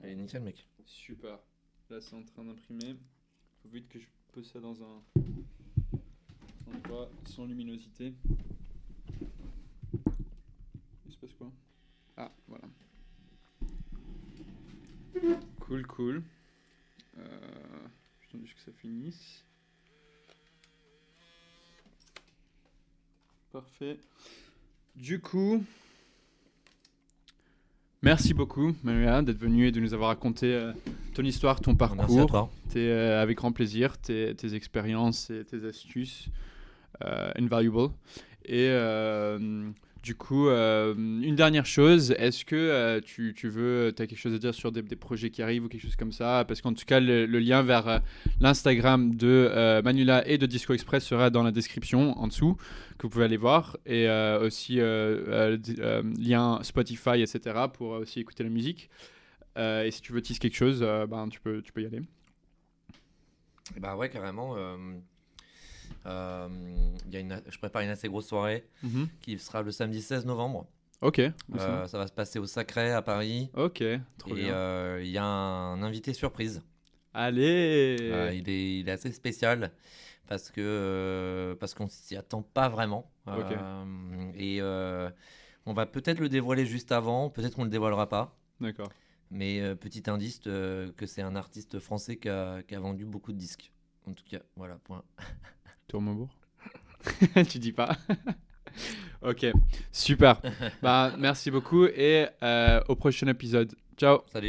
Allez, nickel, mec. Super. Là, c'est en train d'imprimer. Faut vite que je pose ça dans un endroit sans luminosité. Cool. J'attends juste que ça finisse. Parfait. Du coup, merci beaucoup, Manuela, d'être venue et de nous avoir raconté ton histoire, ton parcours. Merci à toi. Avec grand plaisir, tes expériences et tes astuces, invaluable. Et du coup, une dernière chose, est-ce que tu as quelque chose à dire sur des projets qui arrivent ou quelque chose comme ça? Parce qu'en tout cas, le lien vers l'Instagram de Manuela et de Disco Express sera dans la description en dessous, que vous pouvez aller voir. Et aussi lien Spotify, etc. pour aussi écouter la musique. Et si tu veux teaser quelque chose, tu peux y aller. Bah ouais, carrément. Je prépare une assez grosse soirée qui sera le samedi 16 novembre. Ok. Ça va se passer au Sacré à Paris. Ok, trop bien. Et il y a un invité surprise. Allez. Il est assez spécial parce qu'on s'y attend pas vraiment. Et on va peut-être le dévoiler juste avant, peut-être qu'on le dévoilera pas. D'accord. Mais petit indice que c'est un artiste français qui a vendu beaucoup de disques. En tout cas, voilà, point. Tourmebourg. Tu dis pas. Ok, super. Merci beaucoup et au prochain épisode. Ciao. Salut.